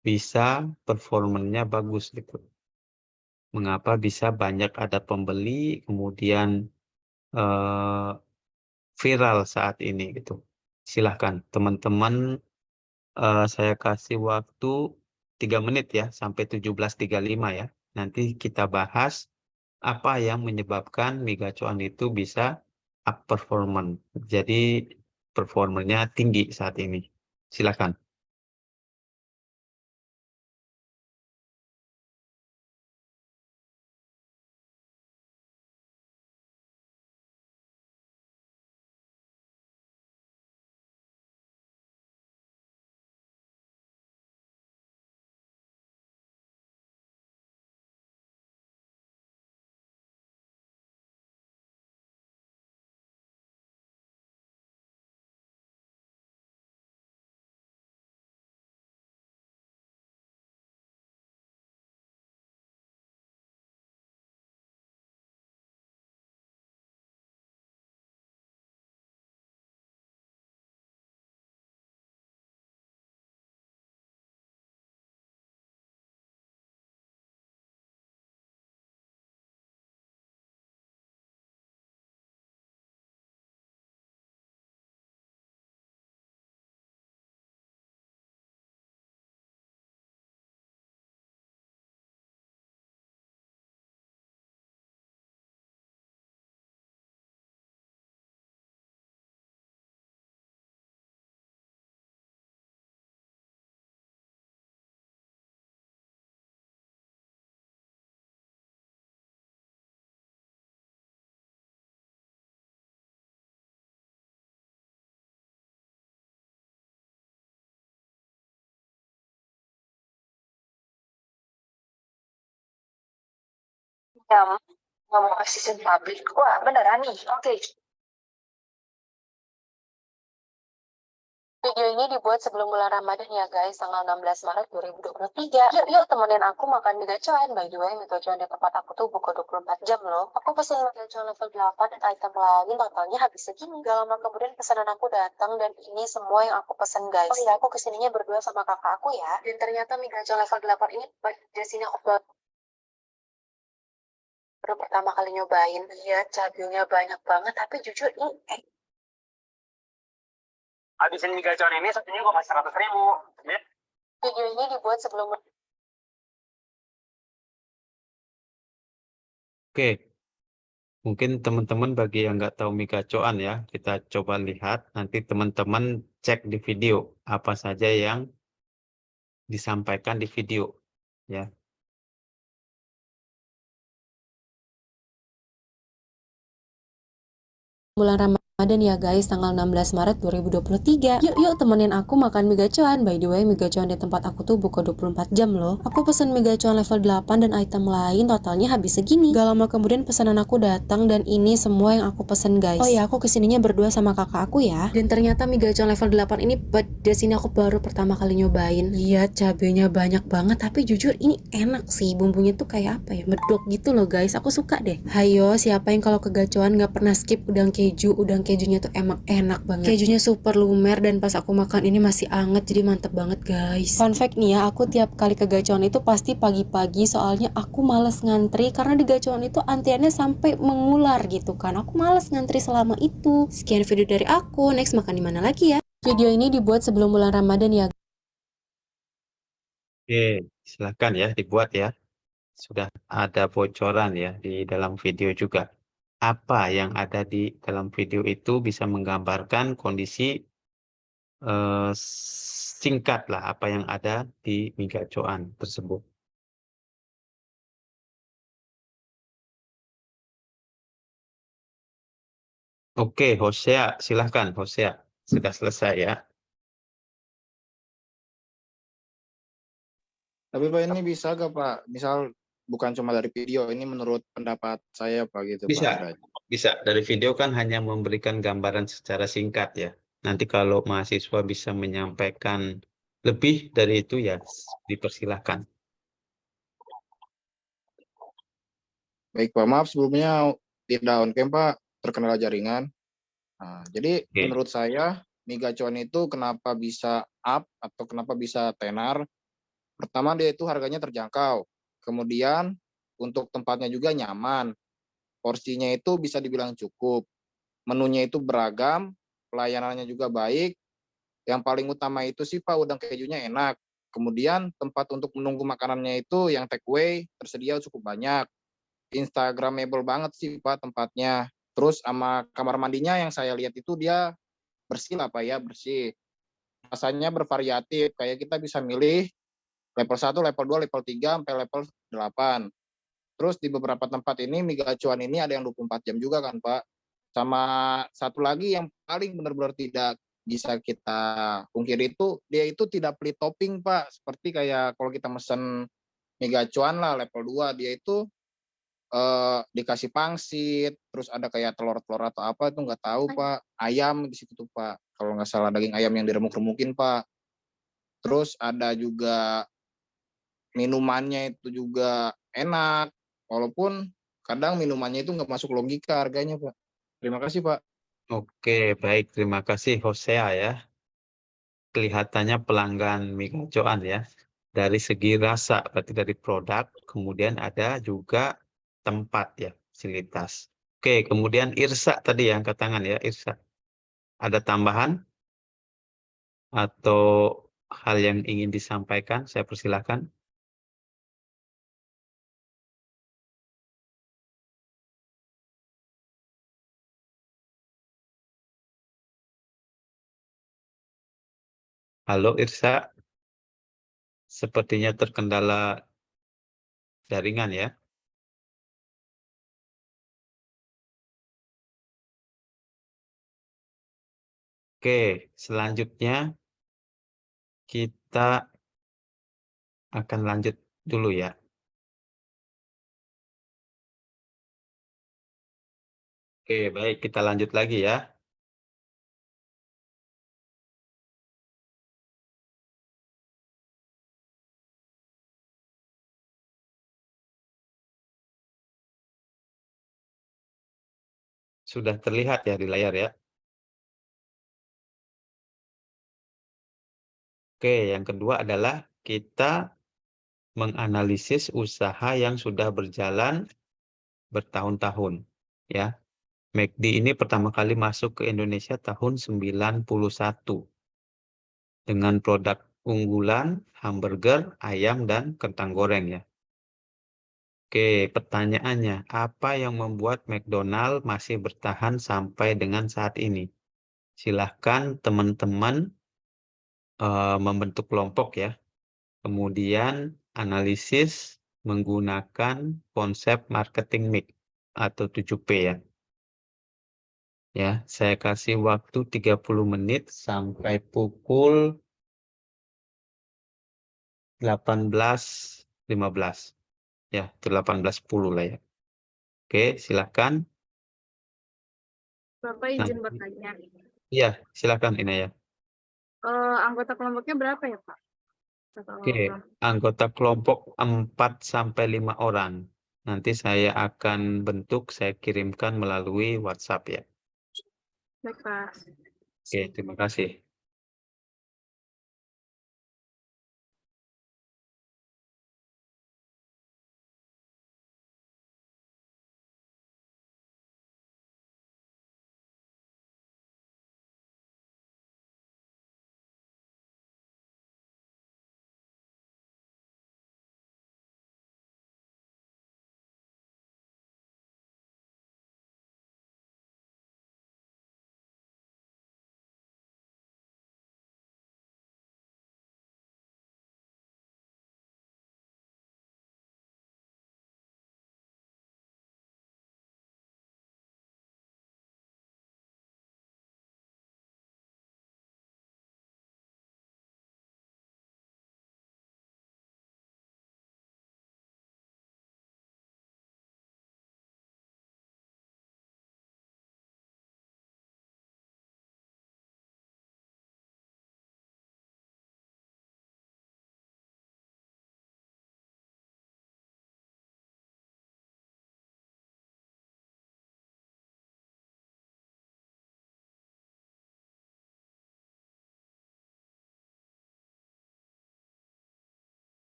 bisa performanya bagus gitu? Mengapa bisa banyak ada pembeli, kemudian viral saat ini gitu? Silahkan teman-teman, saya kasih waktu 3 menit ya, sampai 17.35 ya. Nanti kita bahas apa yang menyebabkan migacoan itu bisa up performance. Jadi performanya tinggi saat ini. Silakan. Ya, ngomong asisten pabrik. Wah, beneran nih. Oke. Video ini dibuat sebelum bulan Ramadan ya guys, tanggal 16 Maret 2023. Yuk temenin aku makan mie gacoan. By the way, mie gacoan di tempat aku tuh buka 24 jam loh. Aku pesen mie gacoan level 8 dan item lain totalnya habis segini. Gak lama kemudian pesanan aku datang dan ini semua yang aku pesen guys. Oh iya, aku kesininya berdua sama kakak aku ya. Dan ternyata mie gacoan level 8 ini di sini aku baru pertama kali nyobain. Iya, cabenya banyak banget, tapi jujur ini Habisin mie gacoan ini satunya gue kasih 100.000. Ya. video ini dibuat sebelum Oke, mungkin teman-teman bagi yang nggak tahu migacoan ya, kita coba lihat. Nanti teman-teman cek di video apa saja yang disampaikan di video ya. Bulan Ramadan ya guys, tanggal 16 Maret 2023. Yuk temenin aku makan mie gacoan. By the way, mie gacoan di tempat aku tuh buka 24 jam loh. Aku pesen mie gacoan level 8 dan item lain totalnya habis segini. Gak lama kemudian pesanan aku datang dan ini semua yang aku pesen guys. Oh ya, aku kesininya berdua sama kakak aku ya. Dan ternyata mie gacoan level 8 ini pedas, ini aku baru pertama kali nyobain. Iya, cabenya banyak banget, tapi jujur ini enak sih. Bumbunya tuh kayak apa ya, medok gitu loh guys. Aku suka deh. Hayo, siapa yang kalau ke gacoan gak pernah skip udang keju? Udang kejunya tuh emang enak banget. Kejunya super lumer dan pas aku makan ini masih anget, jadi mantep banget guys. Fun fact nih ya, aku tiap kali ke gacoan itu pasti pagi-pagi, soalnya aku males ngantri karena di gacoan itu antriannya sampai mengular gitu kan. Aku males ngantri selama itu. Sekian video dari aku. Next makan di mana lagi ya? Video ini dibuat sebelum bulan Ramadan ya. Oke, silakan ya dibuat ya. Sudah ada bocoran ya di dalam video juga. Apa yang ada di dalam video itu bisa menggambarkan kondisi singkat lah apa yang ada di Migacoan tersebut. Oke, Hosea, silahkan Hosea. Sudah selesai ya. Tapi Pak ini bisa gak Pak? Misal bukan cuma dari video, ini menurut pendapat saya Pak gitu Pak. Bisa, Berarti. bisa. Dari video kan hanya memberikan gambaran secara singkat ya. Nanti kalau mahasiswa bisa menyampaikan lebih dari itu ya dipersilahkan. Baik Pak, maaf sebelumnya tidak on cam Pak, terkendala jaringan. Nah, jadi Oke. menurut saya Migacuan itu kenapa bisa up atau kenapa bisa tenar? Pertama dia itu harganya terjangkau. Kemudian untuk tempatnya juga nyaman. Porsinya itu bisa dibilang cukup. Menunya itu beragam, pelayanannya juga baik. Yang paling utama itu sih Pak, udang kejunya enak. Kemudian tempat untuk menunggu makanannya itu yang take away tersedia cukup banyak. Instagramable banget sih Pak tempatnya. Terus sama kamar mandinya yang saya lihat itu dia bersih lah Pak ya, bersih. Rasanya bervariatif, kayak kita bisa milih level 1, level 2, level 3, sampai level 8. Terus di beberapa tempat ini Migacuan ini ada yang 24 jam juga kan Pak. Sama satu lagi yang paling benar-benar tidak bisa kita pungkiri itu, dia itu tidak pelit topping Pak. Seperti kayak kalau kita mesen Migacuan lah level 2, dia itu dikasih pangsit, terus ada kayak telur-telur atau apa itu nggak tahu Pak, ayam di situ tuh Pak, kalau nggak salah daging ayam yang diremuk-remukin Pak. Terus ada juga minumannya itu juga enak, walaupun kadang minumannya itu nggak masuk logika harganya Pak. Terima kasih Pak. Oke, baik. Terima kasih Hosea ya. Kelihatannya pelanggan Migacoan ya. Dari segi rasa, berarti dari produk, kemudian ada juga tempat ya, fasilitas. Oke, kemudian Irsa tadi yang angkat tangan ya, Irsa. Ada tambahan atau hal yang ingin disampaikan? Saya persilahkan. Halo Irsa, sepertinya terkendala jaringan ya. Oke, selanjutnya kita akan lanjut dulu ya. Oke, baik, kita lanjut lagi ya. Sudah terlihat ya di layar ya. Oke, yang kedua adalah kita menganalisis usaha yang sudah berjalan bertahun-tahun ya. McD ini pertama kali masuk ke Indonesia tahun 91 dengan produk unggulan hamburger, ayam, dan kentang goreng ya. Oke, pertanyaannya, apa yang membuat McDonald masih bertahan sampai dengan saat ini? Silahkan teman-teman membentuk kelompok ya. Kemudian analisis menggunakan konsep marketing mix atau 7P ya. Ya, saya kasih waktu 30 menit sampai pukul 18.15. Ya, itu 18.10 lah ya. Oke, silahkan. Bapak izin Nanti. bertanya. Iya, silahkan Inaya. Anggota kelompoknya berapa ya Pak? Oke, anggota kelompok 4 sampai 5 orang. Nanti saya akan bentuk, saya kirimkan melalui WhatsApp ya. Baik Pak. Oke, terima kasih.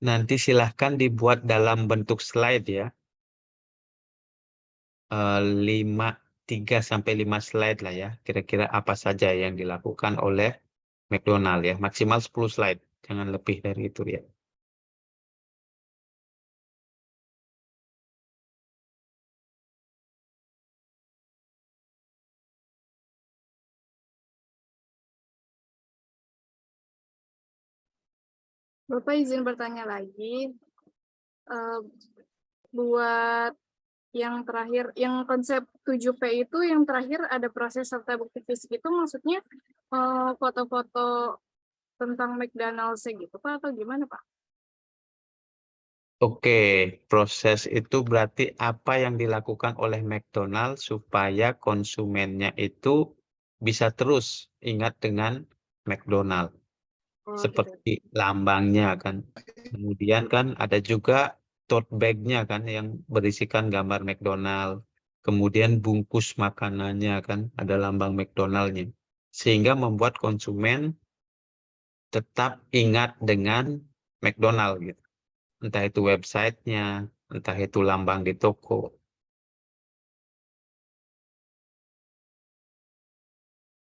Nanti silahkan dibuat dalam bentuk slide ya. 3 sampai 5 slide lah ya. Kira-kira apa saja yang dilakukan oleh McDonald ya. Maksimal 10 slide. Jangan lebih dari itu ya. Bapak izin bertanya lagi, buat yang terakhir, yang konsep 7P itu yang terakhir ada proses serta bukti fisik itu maksudnya foto-foto tentang McDonald's gitu Pak atau gimana Pak? Oke, proses itu berarti apa yang dilakukan oleh McDonald supaya konsumennya itu bisa terus ingat dengan McDonald. Oh, gitu. Seperti lambangnya kan. Kemudian kan ada juga tote bag-nya kan yang berisikan gambar McDonald. Kemudian bungkus makanannya kan ada lambang McDonald-nya. Sehingga membuat konsumen tetap ingat dengan McDonald gitu. Entah itu websitenya, entah itu lambang di toko.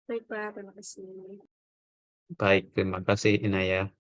Baik Pak, terima kasih. Baik, terima kasih Inaya.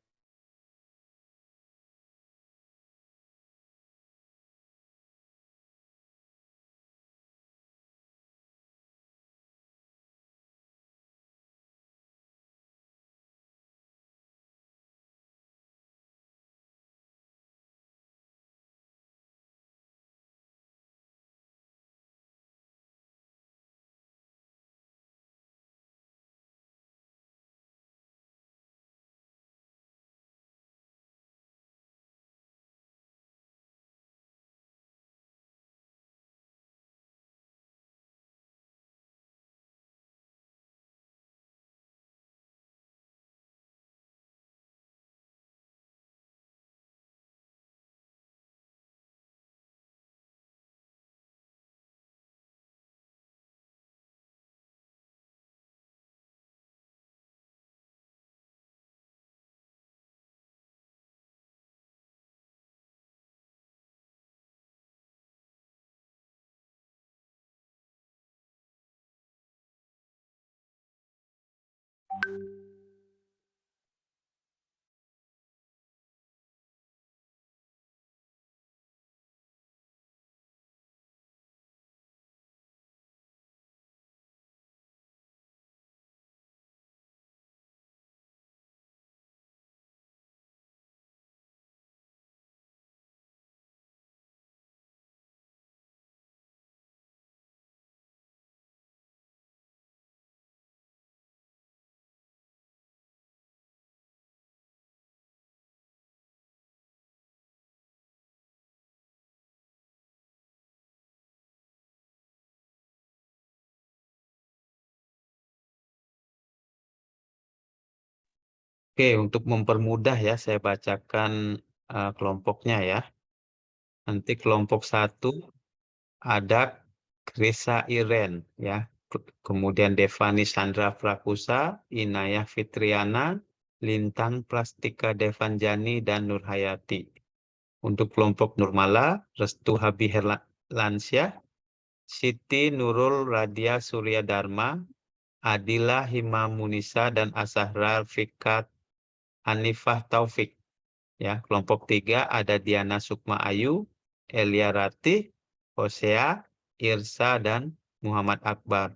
Oke, untuk mempermudah ya, saya bacakan kelompoknya ya. Nanti kelompok 1 ada Krisa Iren ya. Kemudian Devani Sandra Prakusa, Inayah Fitriana, Lintang Plastika Devanjani, dan Nurhayati. Untuk kelompok Nurmala, Restu Habi Herlansyah, Siti Nurul Radia Surya Dharma, Adila Himamunisa, dan Asahra Fikat Hanifah Taufik. Ya, kelompok 3 ada Diana Sukma Ayu, Elia Ratih, Hosea, Irsa, dan Muhammad Akbar.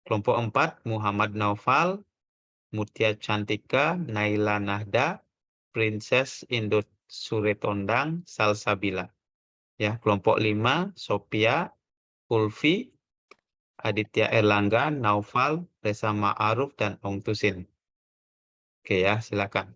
Kelompok 4 Muhammad Naufal, Mutia Cantika, Naila Nahda, Princess Indut Suretondang, Salsabila. Ya, kelompok 5 Sophia, Ulfi, Aditya Erlangga, Naufal, Reza Ma'aruf, dan Ong Tusin. Oke ya, silakan.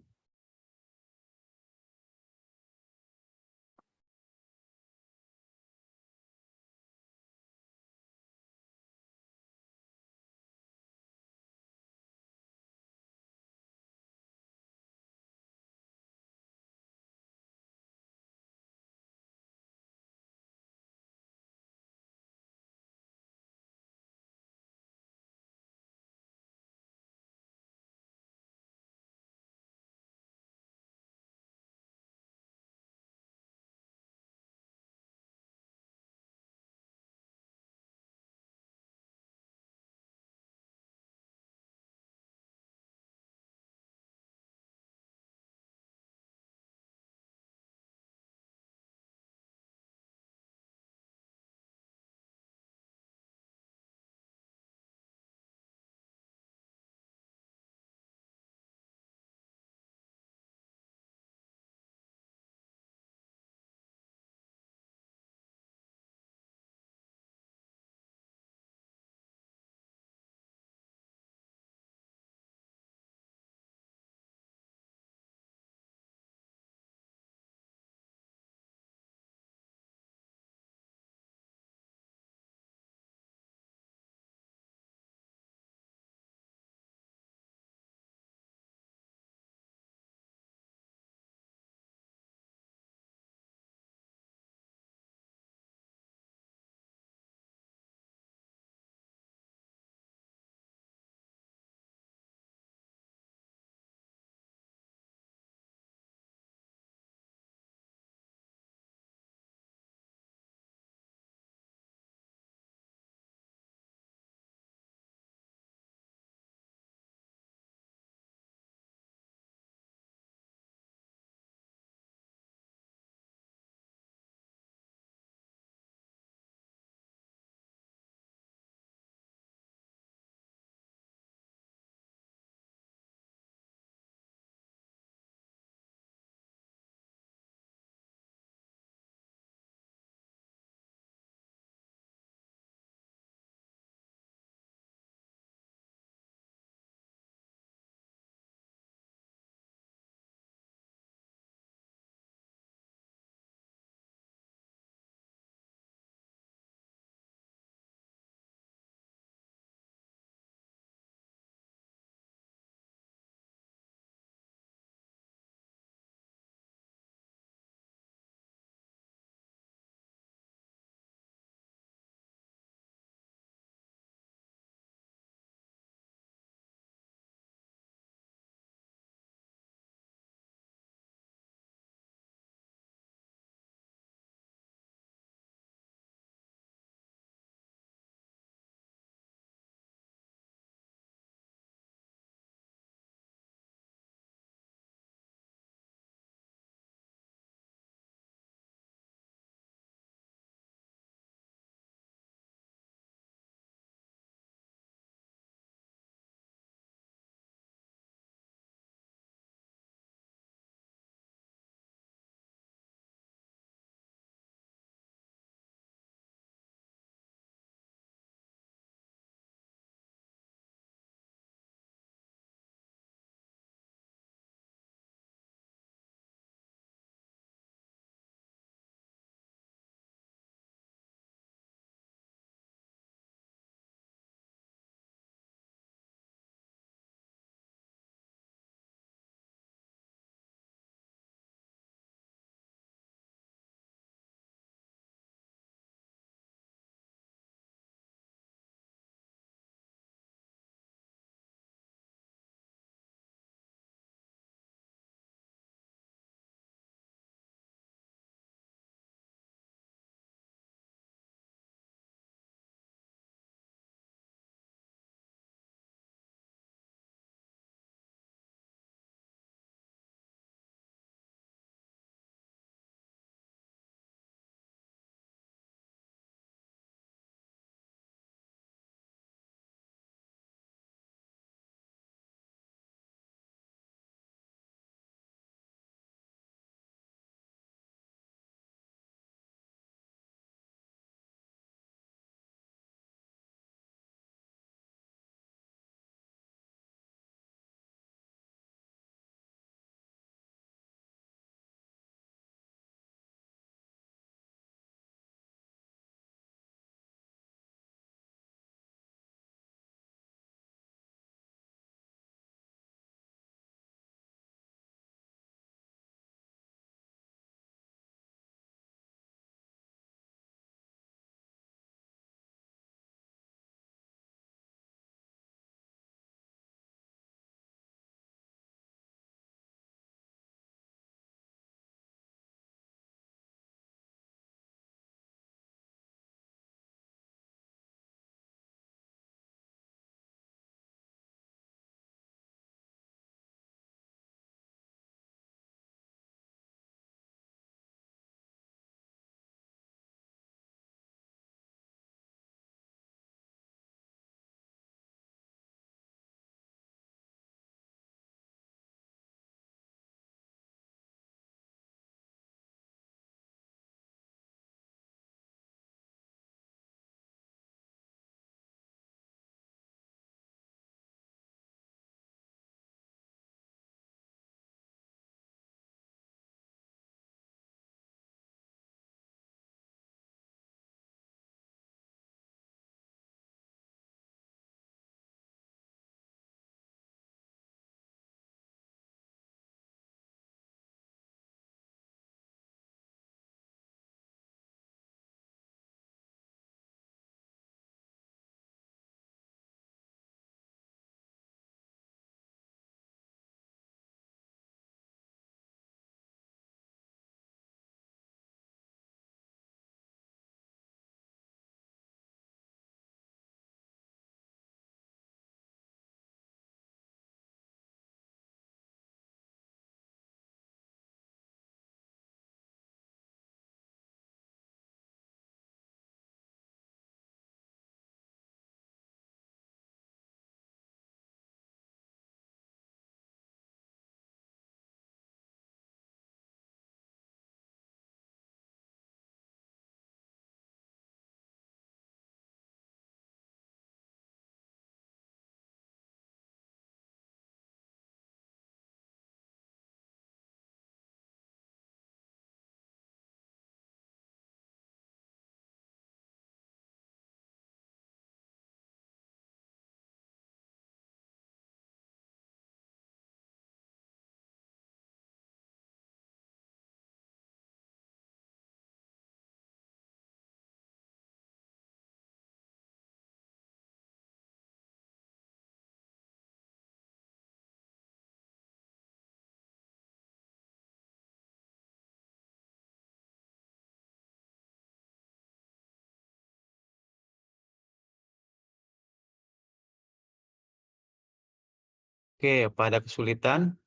Oke, apa ada kesulitan?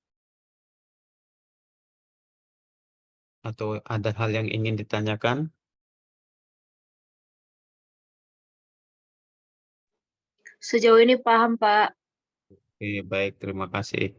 Atau ada hal yang ingin ditanyakan? Sejauh ini paham, Pak. Oke, baik, terima kasih.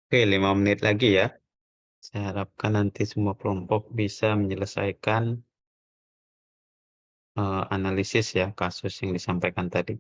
Oke, 5 menit lagi ya. Saya harapkan nanti semua kelompok bisa menyelesaikan analisis ya kasus yang disampaikan tadi.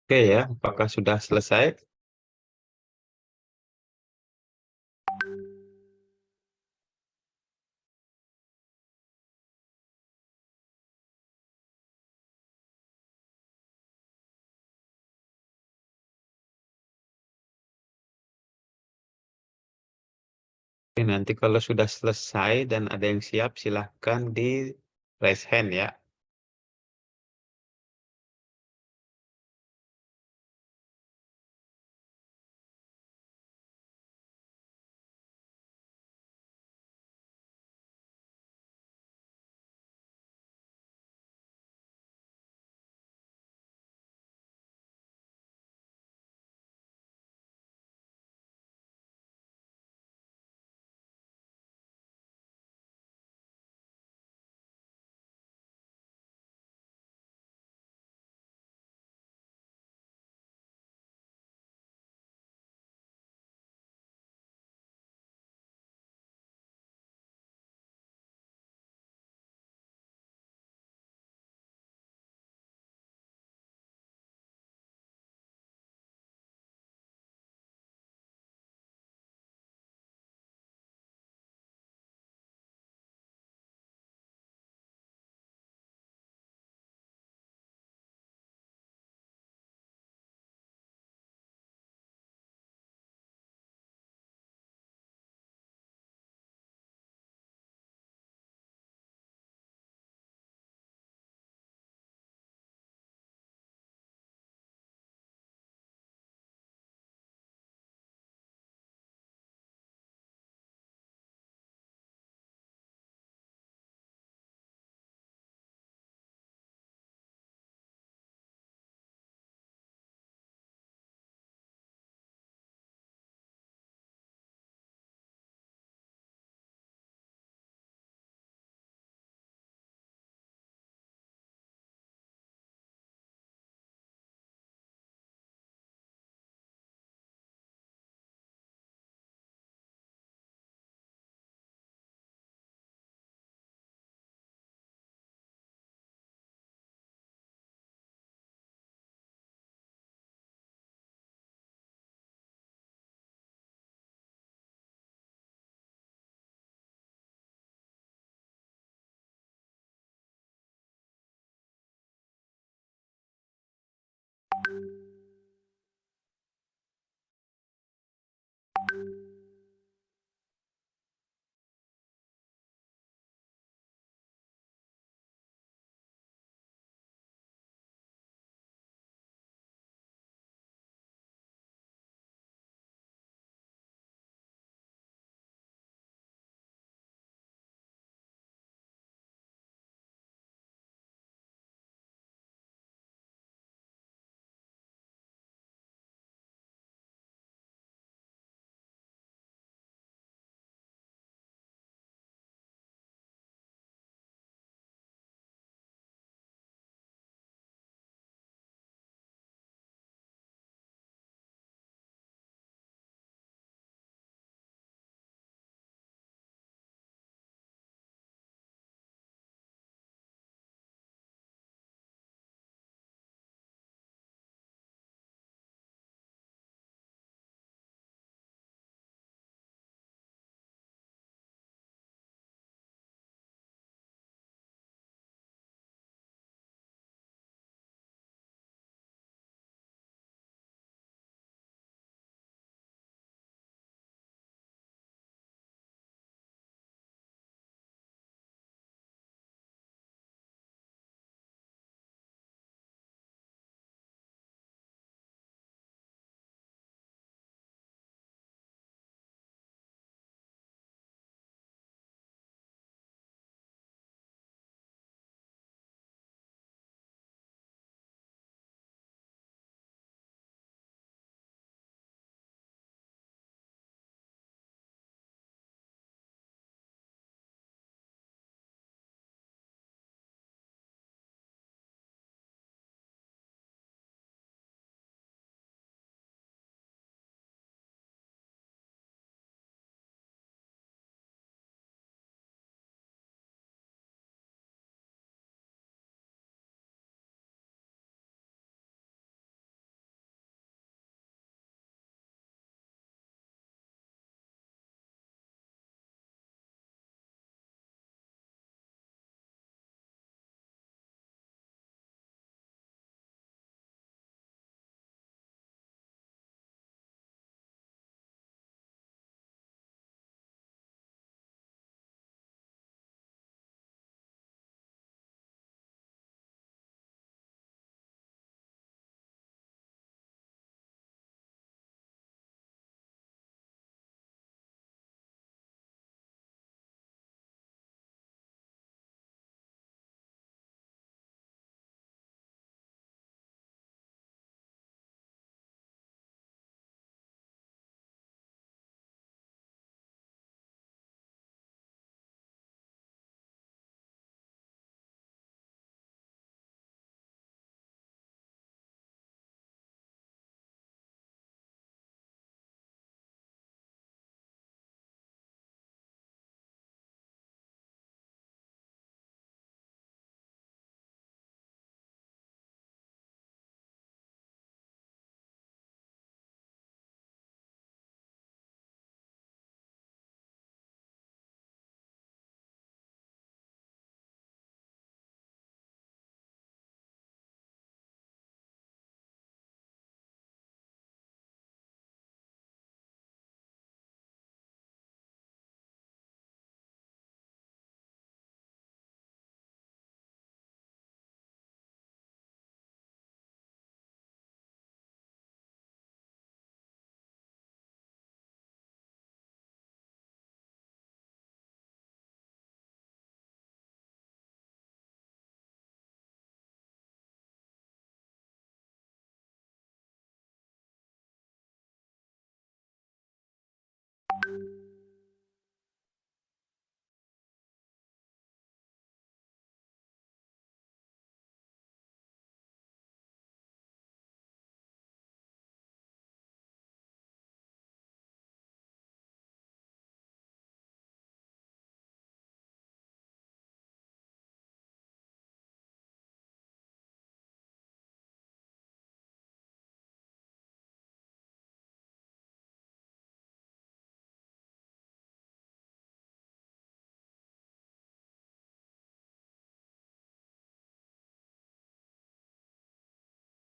Oke ya, apakah sudah selesai? Oke, nanti kalau sudah selesai dan ada yang siap, silahkan di raise hand ya.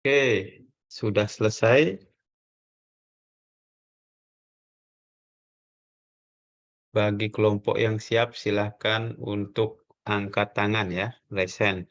Oke, sudah selesai. Bagi kelompok yang siap, silahkan untuk angkat tangan ya, raise hand.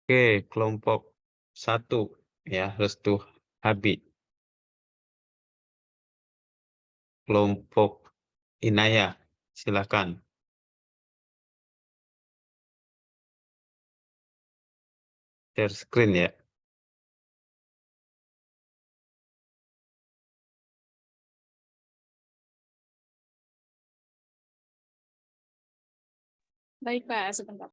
Oke, kelompok 1 ya, Restu Habi. Kelompok Inaya, silakan. Share screen ya. Baik, Pak, sebentar.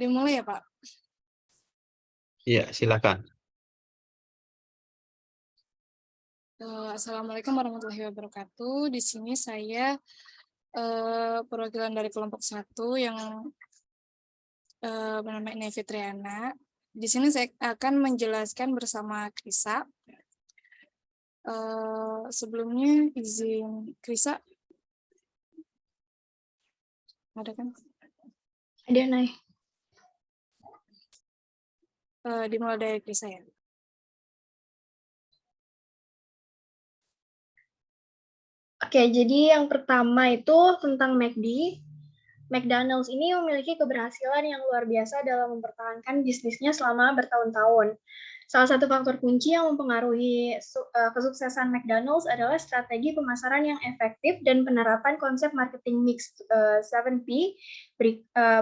Dimulai ya, Pak? Iya, silakan. Assalamualaikum warahmatullahi wabarakatuh. Di sini saya perwakilan dari kelompok 1 yang bernama Ine Fitriana. Di sini saya akan menjelaskan bersama Krisa. Sebelumnya izin Krisa. Ada kan? Ada, Nay. Dimulai dari Krisa ya. Oke, jadi yang pertama itu tentang McD. McDonald's ini memiliki keberhasilan yang luar biasa dalam mempertahankan bisnisnya selama bertahun-tahun. Salah satu faktor kunci yang mempengaruhi kesuksesan McDonald's adalah strategi pemasaran yang efektif dan penerapan konsep marketing mix 7P.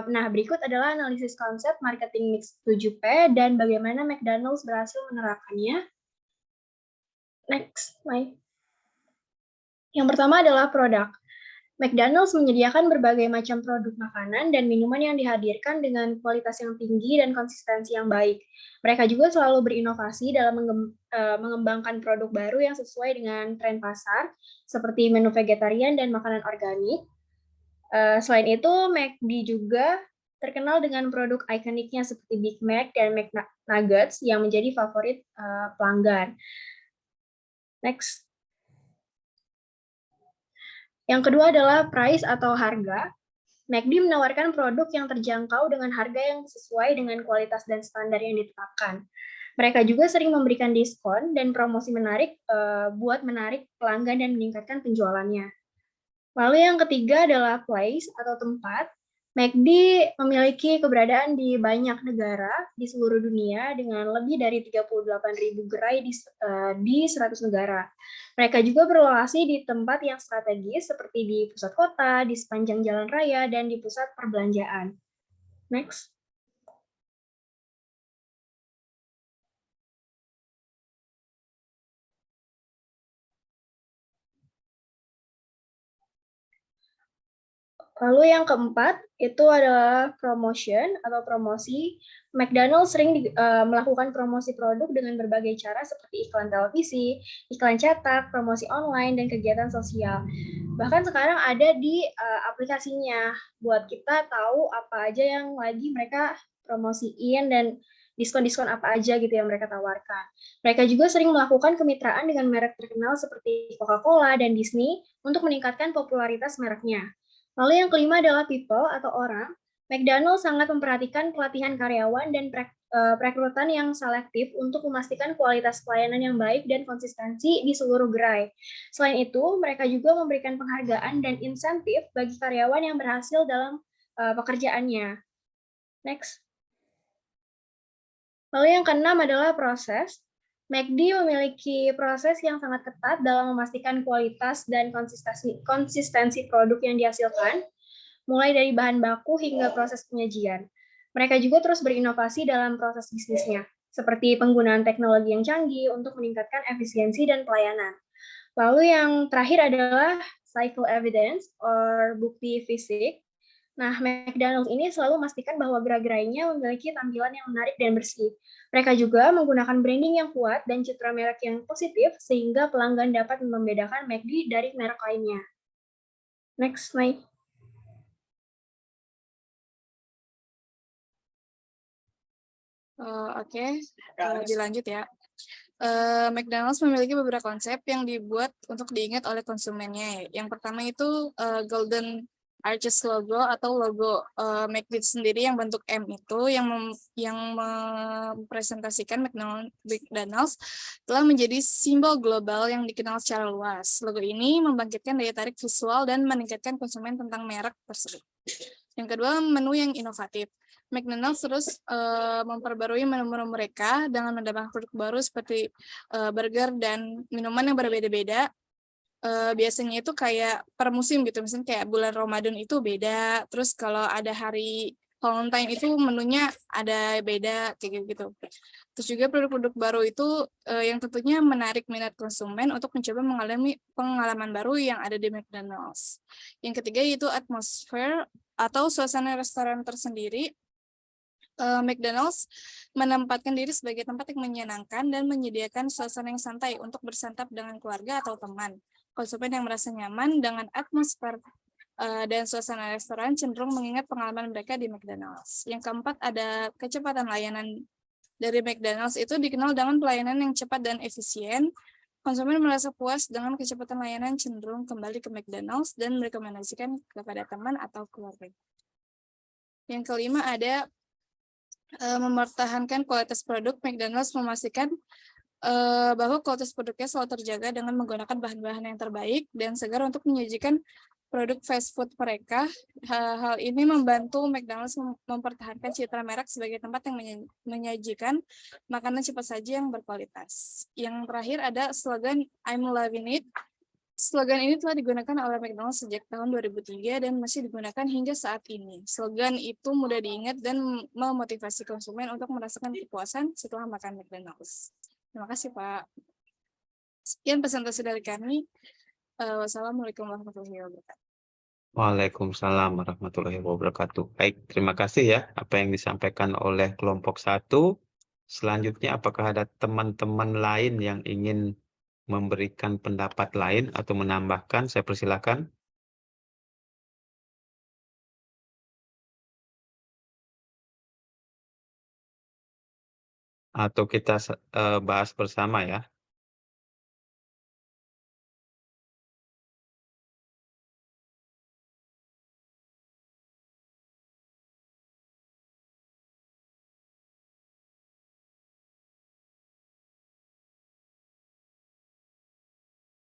Nah, berikut adalah analisis konsep marketing mix 7P dan bagaimana McDonald's berhasil menerapkannya. Next, Mike. Yang pertama adalah produk. McDonald's menyediakan berbagai macam produk makanan dan minuman yang dihadirkan dengan kualitas yang tinggi dan konsistensi yang baik. Mereka juga selalu berinovasi dalam mengembangkan produk baru yang sesuai dengan tren pasar, seperti menu vegetarian dan makanan organik. Selain itu, McD juga terkenal dengan produk ikoniknya seperti Big Mac dan McNuggets yang menjadi favorit pelanggan. Next. Yang kedua adalah price atau harga. McD menawarkan produk yang terjangkau dengan harga yang sesuai dengan kualitas dan standar yang ditetapkan. Mereka juga sering memberikan diskon dan promosi menarik buat menarik pelanggan dan meningkatkan penjualannya. Lalu yang ketiga adalah place atau tempat. McD memiliki keberadaan di banyak negara di seluruh dunia dengan lebih dari 38.000 gerai di 100 negara. Mereka juga berlokasi di tempat yang strategis seperti di pusat kota, di sepanjang jalan raya, dan di pusat perbelanjaan. Next. Lalu yang keempat itu adalah promotion atau promosi. McDonald's sering melakukan promosi produk dengan berbagai cara seperti iklan televisi, iklan cetak, promosi online, dan kegiatan sosial. Bahkan sekarang ada di aplikasinya buat kita tahu apa aja yang lagi mereka promosiin dan diskon-diskon apa aja gitu yang mereka tawarkan. Mereka juga sering melakukan kemitraan dengan merek terkenal seperti Coca-Cola dan Disney untuk meningkatkan popularitas mereknya. Lalu yang kelima adalah people atau orang. McDonald's sangat memperhatikan pelatihan karyawan dan perekrutan yang selektif untuk memastikan kualitas pelayanan yang baik dan konsistensi di seluruh gerai. Selain itu, mereka juga memberikan penghargaan dan insentif bagi karyawan yang berhasil dalam pekerjaannya. Next. Lalu yang keenam adalah proses. McD memiliki proses yang sangat ketat dalam memastikan kualitas dan konsistensi produk yang dihasilkan, mulai dari bahan baku hingga proses penyajian. Mereka juga terus berinovasi dalam proses bisnisnya, seperti penggunaan teknologi yang canggih untuk meningkatkan efisiensi dan pelayanan. Lalu yang terakhir adalah cycle evidence, or bukti fisik. Nah, McDonald's ini selalu memastikan bahwa gerai-gerainya memiliki tampilan yang menarik dan bersih. Mereka juga menggunakan branding yang kuat dan citra merek yang positif sehingga pelanggan dapat membedakan McD dari merek lainnya. Next slide. Oke, dilanjut ya. McDonald's memiliki beberapa konsep yang dibuat untuk diingat oleh konsumennya. Yang pertama itu Golden Arches logo atau logo McD sendiri yang bentuk M itu yang mempresentasikan McDonald's telah menjadi simbol global yang dikenal secara luas. Logo ini membangkitkan daya tarik visual dan meningkatkan konsumen tentang merek tersebut. Yang kedua, menu yang inovatif. McDonald's terus memperbarui menu-menu mereka dengan menambahkan produk baru seperti burger dan minuman yang berbeda-beda. Biasanya itu kayak per musim gitu, misalnya kayak bulan Ramadan itu beda, terus kalau ada hari Valentine itu menunya ada beda kayak gitu. Terus juga produk-produk baru itu yang tentunya menarik minat konsumen untuk mencoba mengalami pengalaman baru yang ada di McDonald's. Yang ketiga yaitu atmosfer atau suasana restoran tersendiri. McDonald's menempatkan diri sebagai tempat yang menyenangkan dan menyediakan suasana yang santai untuk bersantap dengan keluarga atau teman. Konsumen yang merasa nyaman dengan atmosfer dan suasana restoran cenderung mengingat pengalaman mereka di McDonald's. Yang keempat ada kecepatan layanan dari McDonald's itu dikenal dengan pelayanan yang cepat dan efisien. Konsumen merasa puas dengan kecepatan layanan cenderung kembali ke McDonald's dan merekomendasikan kepada teman atau keluarga. Yang kelima ada mempertahankan kualitas produk. McDonald's memastikan bahwa kualitas produknya selalu terjaga dengan menggunakan bahan-bahan yang terbaik dan segar untuk menyajikan produk fast food mereka. Hal ini membantu McDonald's mempertahankan citra merek sebagai tempat yang menyajikan makanan cepat saji yang berkualitas. Yang terakhir ada slogan I'm loving it. Slogan ini telah digunakan oleh McDonald's sejak tahun 2003 dan masih digunakan hingga saat ini. Slogan itu mudah diingat dan memotivasi konsumen untuk merasakan kepuasan setelah makan McDonald's. Terima kasih, Pak. Sekian presentasi dari kami. Wassalamualaikum warahmatullahi wabarakatuh. Waalaikumsalam warahmatullahi wabarakatuh. Baik, terima kasih ya apa yang disampaikan oleh kelompok 1. Selanjutnya apakah ada teman-teman lain yang ingin memberikan pendapat lain atau menambahkan? Saya persilakan. Atau kita bahas bersama ya.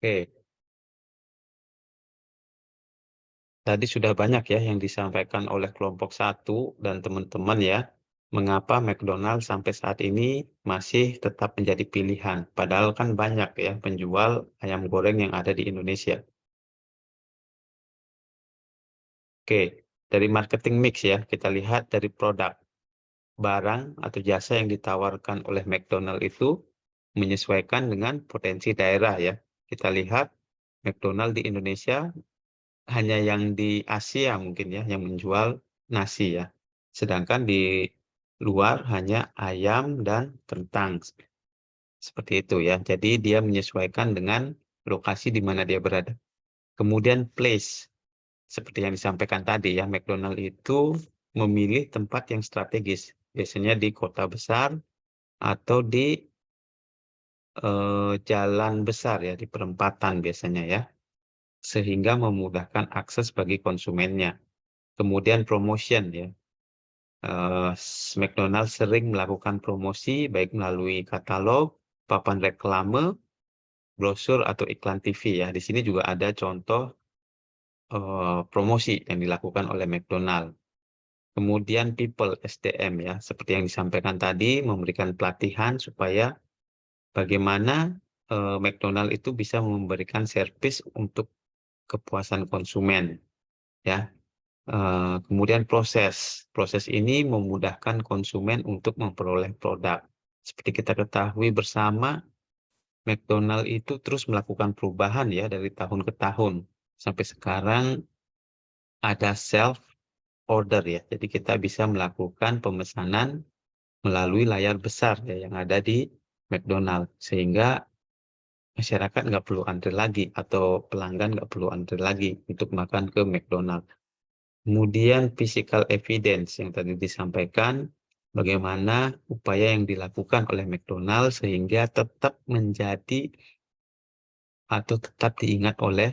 Oke. Tadi sudah banyak ya yang disampaikan oleh kelompok 1 dan teman-teman ya. Mengapa McDonald's sampai saat ini masih tetap menjadi pilihan. Padahal kan banyak ya penjual ayam goreng yang ada di Indonesia. Oke, dari marketing mix ya, kita lihat dari produk. Barang atau jasa yang ditawarkan oleh McDonald's itu menyesuaikan dengan potensi daerah ya. Kita lihat McDonald's di Indonesia hanya yang di Asia mungkin ya yang menjual nasi ya. Sedangkan di luar hanya ayam dan kentang. Seperti itu ya. Jadi dia menyesuaikan dengan lokasi di mana dia berada. Kemudian place. Seperti yang disampaikan tadi ya, McDonald itu memilih tempat yang strategis. Biasanya di kota besar atau di jalan besar ya, di perempatan biasanya ya. Sehingga memudahkan akses bagi konsumennya. Kemudian promotion ya. McDonald sering melakukan promosi baik melalui katalog, papan reklame, brosur atau iklan TV ya. Di sini juga ada contoh promosi yang dilakukan oleh McDonald. Kemudian people SDM ya, seperti yang disampaikan tadi, memberikan pelatihan supaya bagaimana McDonald itu bisa memberikan servis untuk kepuasan konsumen ya. Kemudian proses ini memudahkan konsumen untuk memperoleh produk. Seperti kita ketahui bersama, McDonald itu terus melakukan perubahan ya dari tahun ke tahun. Sampai sekarang ada self order ya. Jadi kita bisa melakukan pemesanan melalui layar besar ya yang ada di McDonald. Sehingga masyarakat nggak perlu antri lagi atau pelanggan nggak perlu antri lagi untuk makan ke McDonald. Kemudian physical evidence yang tadi disampaikan, bagaimana upaya yang dilakukan oleh McDonald sehingga tetap menjadi atau tetap diingat oleh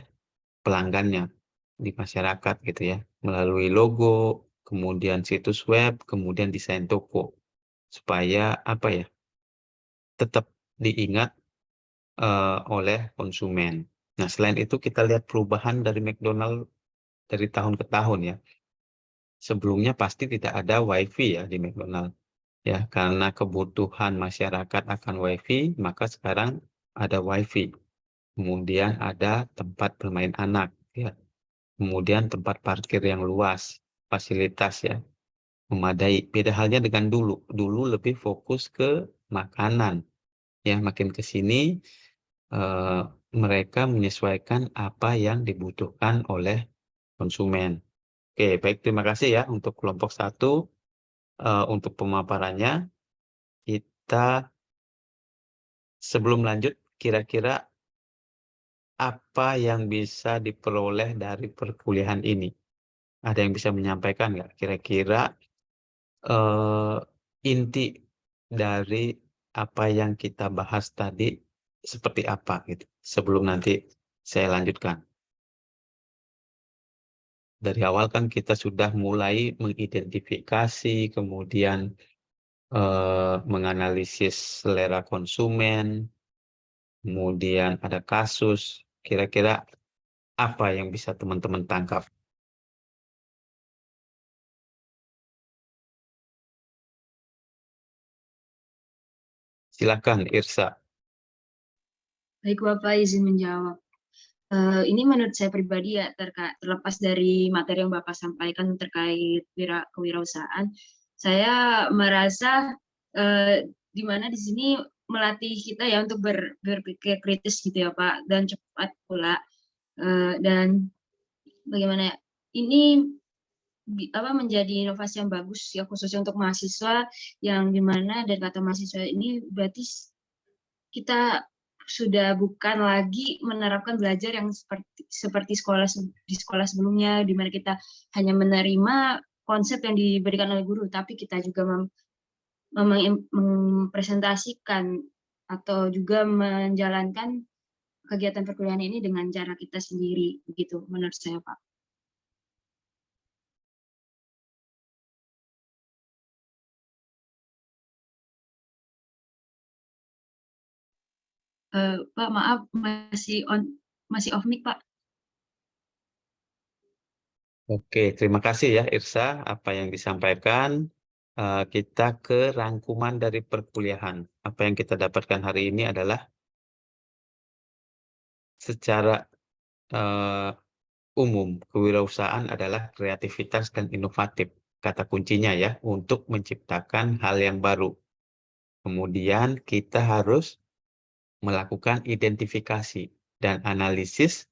pelanggannya di masyarakat gitu ya, melalui logo, kemudian situs web, kemudian desain toko, supaya apa ya, tetap diingat oleh konsumen. Nah, selain itu kita lihat perubahan dari McDonald dari tahun ke tahun ya. Sebelumnya pasti tidak ada WiFi ya di McDonald. Ya, karena kebutuhan masyarakat akan WiFi, maka sekarang ada WiFi. Kemudian ada tempat bermain anak ya. Kemudian tempat parkir yang luas, fasilitas ya, memadai. Beda halnya dengan dulu. Dulu lebih fokus ke makanan. Ya, makin ke sini mereka menyesuaikan apa yang dibutuhkan oleh konsumen. Oke, baik, terima kasih ya untuk kelompok 1 untuk pemaparannya. Kita sebelum lanjut, kira-kira apa yang bisa diperoleh dari perkuliahan ini? Ada yang bisa menyampaikan nggak? Kira-kira inti dari apa yang kita bahas tadi seperti apa gitu? Sebelum nanti saya lanjutkan. Dari awal kan kita sudah mulai mengidentifikasi, kemudian menganalisis selera konsumen, kemudian ada kasus. Kira-kira apa yang bisa teman-teman tangkap? Silakan, Irsa. Baik, Bapak izin menjawab. Ini menurut saya pribadi ya, terlepas dari materi yang Bapak sampaikan terkait kewirausahaan, saya merasa di mana di sini melatih kita ya untuk berpikir kritis gitu ya Pak, dan cepat pula. Dan bagaimana ya, ini menjadi inovasi yang bagus ya, khususnya untuk mahasiswa, yang dimana dari kata mahasiswa ini berarti kita sudah bukan lagi menerapkan belajar yang seperti di sekolah sebelumnya, di mana kita hanya menerima konsep yang diberikan oleh guru, tapi kita juga mempresentasikan atau juga menjalankan kegiatan perkuliahan ini dengan cara kita sendiri, begitu menurut saya, Pak. Pak, maaf, masih off mic, Pak. Oke, terima kasih ya Irsa apa yang disampaikan. Kita ke rangkuman dari perkuliahan. Apa yang kita dapatkan hari ini adalah secara umum kewirausahaan adalah kreativitas dan inovatif. Kata kuncinya ya, untuk menciptakan hal yang baru. Kemudian kita harus melakukan identifikasi dan analisis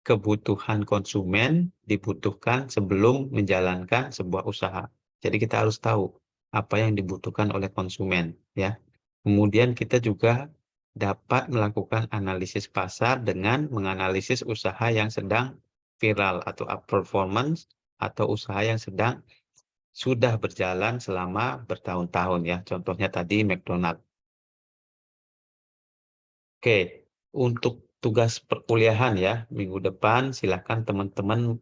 kebutuhan konsumen dibutuhkan sebelum menjalankan sebuah usaha. Jadi kita harus tahu apa yang dibutuhkan oleh konsumen, ya. Kemudian kita juga dapat melakukan analisis pasar dengan menganalisis usaha yang sedang viral atau up performance atau usaha yang sedang sudah berjalan selama bertahun-tahun, ya. Contohnya tadi McDonald. Oke, untuk tugas perkuliahan ya, minggu depan silakan teman-teman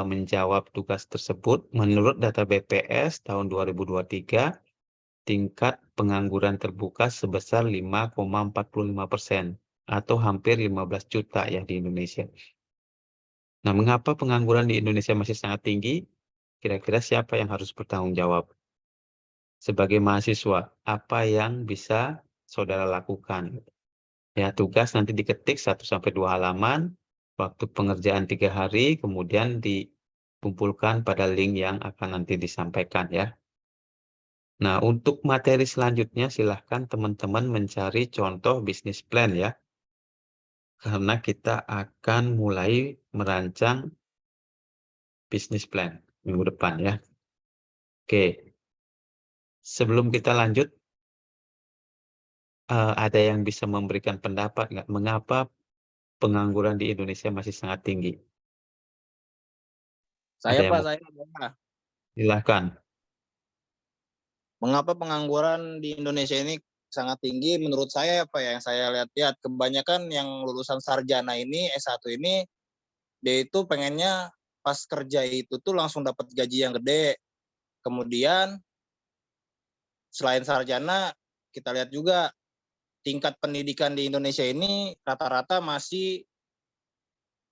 menjawab tugas tersebut. Menurut data BPS tahun 2023, tingkat pengangguran terbuka sebesar 5,45% atau hampir 15 juta ya di Indonesia. Nah, mengapa pengangguran di Indonesia masih sangat tinggi? Kira-kira siapa yang harus bertanggung jawab? Sebagai mahasiswa, apa yang bisa saudara lakukan? Ya, tugas nanti diketik 1-2 halaman, waktu pengerjaan 3 hari, kemudian dikumpulkan pada link yang akan nanti disampaikan ya. Nah, untuk materi selanjutnya silahkan teman-teman mencari contoh bisnis plan ya. Karena kita akan mulai merancang bisnis plan minggu depan ya. Oke, sebelum kita lanjut, ada yang bisa memberikan pendapat nggak? Mengapa pengangguran di Indonesia masih sangat tinggi? Saya Ada yang Pak, mau? saya. Silahkan. Mengapa pengangguran di Indonesia ini sangat tinggi? Menurut saya Pak, yang saya lihat-lihat kebanyakan yang lulusan sarjana ini S1 ini dia itu pengennya pas kerja itu tuh langsung dapat gaji yang gede. Kemudian selain sarjana kita lihat juga tingkat pendidikan di Indonesia ini rata-rata masih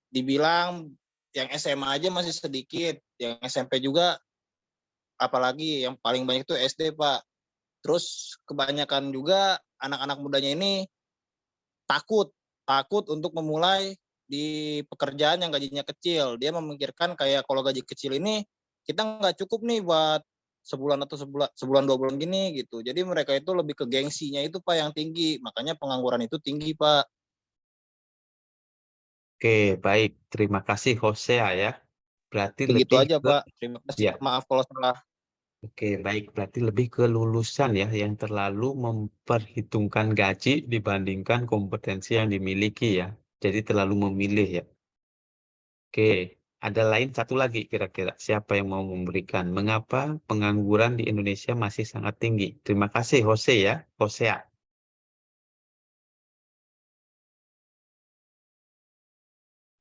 dibilang yang SMA aja masih sedikit, yang SMP juga apalagi yang paling banyak itu SD Pak. Terus kebanyakan juga anak-anak mudanya ini takut untuk memulai di pekerjaan yang gajinya kecil. Dia memikirkan kayak kalau gaji kecil ini kita nggak cukup nih buat sebulan atau sebulan 2 bulan gini gitu. Jadi mereka itu lebih ke gengsinya itu Pak yang tinggi. Makanya pengangguran itu tinggi Pak. Oke, baik. Terima kasih Hosea ya. Berarti Begitu lebih aja ke Pak. Terima kasih. ya. Maaf kalau salah. Oke, baik. Berarti lebih ke lulusan ya yang terlalu memperhitungkan gaji dibandingkan kompetensi yang dimiliki ya. Jadi terlalu memilih ya. Oke, ada lain satu lagi kira-kira. Siapa yang mau memberikan? Mengapa pengangguran di Indonesia masih sangat tinggi? Terima kasih Hose ya. Hosea.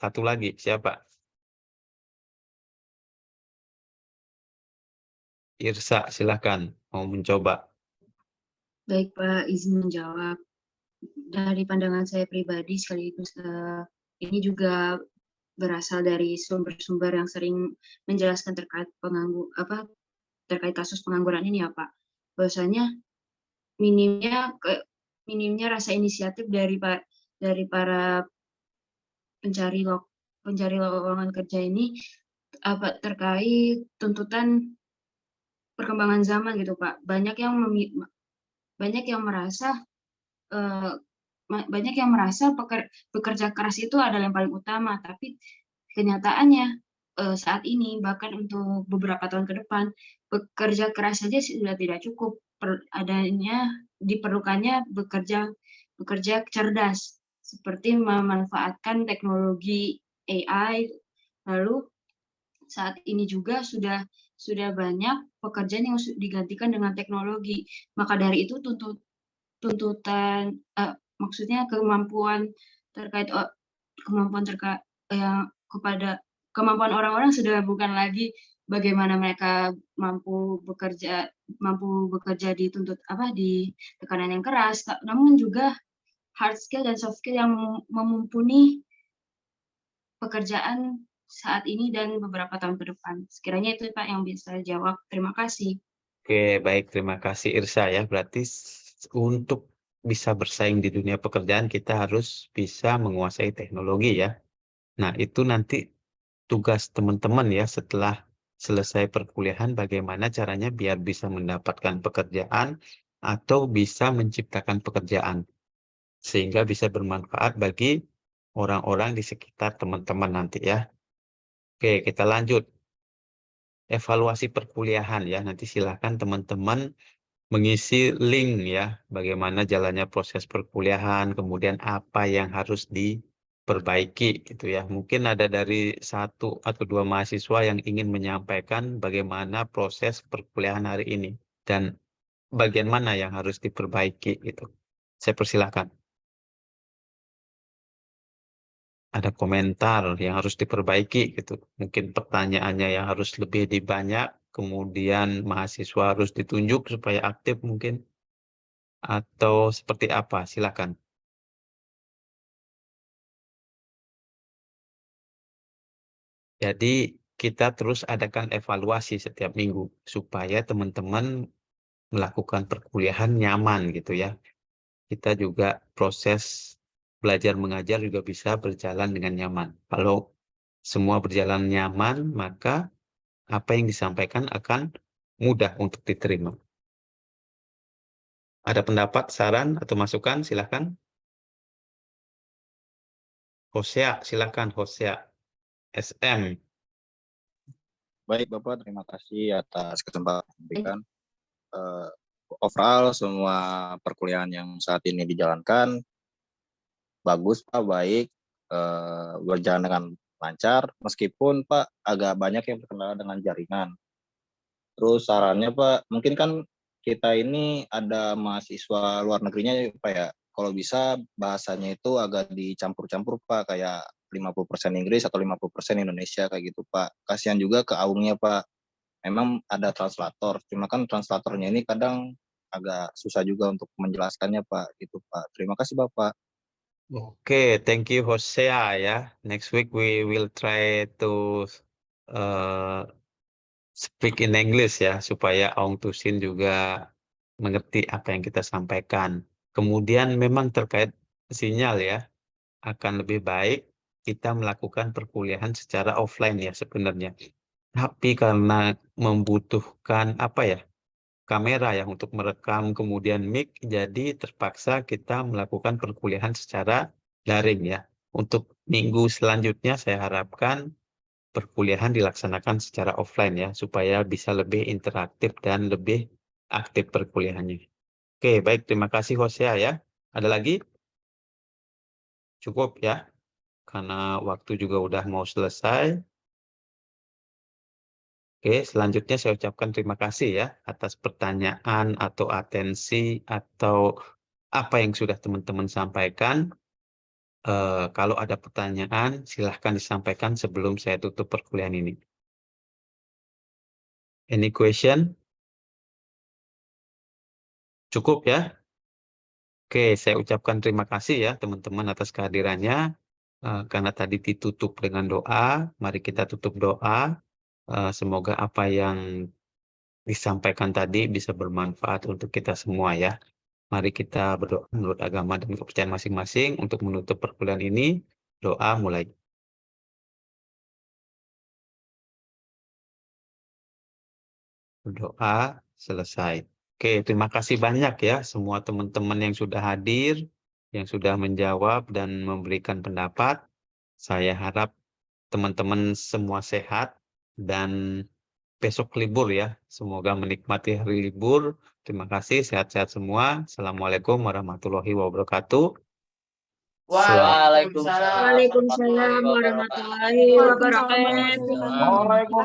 Satu lagi, siapa? Irsa, silakan. Mau mencoba. Baik Pak, izin menjawab. Dari pandangan saya pribadi sekaligus ini juga berasal dari sumber-sumber yang sering menjelaskan terkait terkait kasus pengangguran ini ya Pak. Bahwasanya minimnya rasa inisiatif dari para pencari lowongan kerja ini terkait tuntutan perkembangan zaman gitu Pak. Banyak yang merasa bekerja keras itu adalah yang paling utama, tapi kenyataannya saat ini bahkan untuk beberapa tahun ke depan bekerja keras saja sudah tidak cukup. Diperlukannya bekerja cerdas seperti memanfaatkan teknologi AI. Lalu saat ini juga sudah banyak pekerjaan yang digantikan dengan teknologi. Maka dari itu tuntutan maksudnya kemampuan kemampuan orang-orang sudah bukan lagi bagaimana mereka mampu bekerja di tekanan yang keras, namun juga hard skill dan soft skill yang memumpuni pekerjaan saat ini dan beberapa tahun ke depan. Sekiranya itu Pak yang bisa jawab. Terima kasih. Oke, baik. Terima kasih Irsa ya. Berarti untuk bisa bersaing di dunia pekerjaan kita harus bisa menguasai teknologi ya. Nah, itu nanti tugas teman-teman ya setelah selesai perkuliahan bagaimana caranya biar bisa mendapatkan pekerjaan atau bisa menciptakan pekerjaan sehingga bisa bermanfaat bagi orang-orang di sekitar teman-teman nanti ya. Oke, kita lanjut. Evaluasi perkuliahan ya. Nanti silakan teman-teman mengisi link ya, bagaimana jalannya proses perkuliahan, kemudian apa yang harus diperbaiki gitu ya. Mungkin ada dari 1 atau 2 mahasiswa yang ingin menyampaikan bagaimana proses perkuliahan hari ini dan bagian mana yang harus diperbaiki gitu. Saya persilahkan. Ada komentar yang harus diperbaiki gitu. Mungkin pertanyaannya yang harus lebih dibanyak, kemudian mahasiswa harus ditunjuk supaya aktif mungkin. Atau seperti apa? Silakan. Jadi kita terus adakan evaluasi setiap minggu supaya teman-teman melakukan perkuliahan nyaman gitu ya. Kita juga proses belajar mengajar juga bisa berjalan dengan nyaman. Kalau semua berjalan nyaman, maka apa yang disampaikan akan mudah untuk diterima. Ada pendapat, saran, atau masukan? Silakan. Hosea, silakan Hosea. SM. Baik Bapak, terima kasih atas kesempatan yang diberikan. Overall semua perkuliahan yang saat ini dijalankan bagus Pak, baik, berjalan dengan lancar, meskipun Pak agak banyak yang terkendala dengan jaringan. Terus sarannya Pak, mungkin kan kita ini ada mahasiswa luar negerinya ya Pak ya, kalau bisa bahasanya itu agak dicampur-campur Pak, kayak 50% Inggris atau 50% Indonesia kayak gitu Pak. Kasihan juga ke Aungnya Pak. Memang ada translator, cuma kan translatornya ini kadang agak susah juga untuk menjelaskannya Pak, gitu Pak. Terima kasih Bapak. Oke, thank you Hosea ya. Next week we will try to speak in English ya, supaya Aung Tusin juga mengerti apa yang kita sampaikan. Kemudian memang terkait sinyal ya, akan lebih baik kita melakukan perkuliahan secara offline ya sebenarnya. Tapi karena membutuhkan apa ya, kamera ya untuk merekam, kemudian mic, jadi terpaksa kita melakukan perkuliahan secara daring ya. Untuk minggu selanjutnya saya harapkan perkuliahan dilaksanakan secara offline ya, supaya bisa lebih interaktif dan lebih aktif perkuliahannya. Oke, baik, terima kasih Hosea ya. Ada lagi? Cukup ya, karena waktu juga udah mau selesai. Oke, selanjutnya saya ucapkan terima kasih ya atas pertanyaan atau atensi atau apa yang sudah teman-teman sampaikan. Kalau ada pertanyaan, silahkan disampaikan sebelum saya tutup perkuliahan ini. Any question? Cukup ya? Oke, saya ucapkan terima kasih ya teman-teman atas kehadirannya. Karena tadi ditutup dengan doa, mari kita tutup doa. Semoga apa yang disampaikan tadi bisa bermanfaat untuk kita semua ya. Mari kita berdoa menurut agama dan kepercayaan masing-masing untuk menutup perkuliahan ini. Doa mulai. Berdoa selesai. Oke, terima kasih banyak ya semua teman-teman yang sudah hadir, yang sudah menjawab dan memberikan pendapat. Saya harap teman-teman semua sehat dan besok libur ya. Semoga menikmati hari libur. Terima kasih, sehat-sehat semua. Assalamualaikum warahmatullahi wabarakatuh. Waalaikumsalam. Waalaikumsalam warahmatullahi wabarakatuh.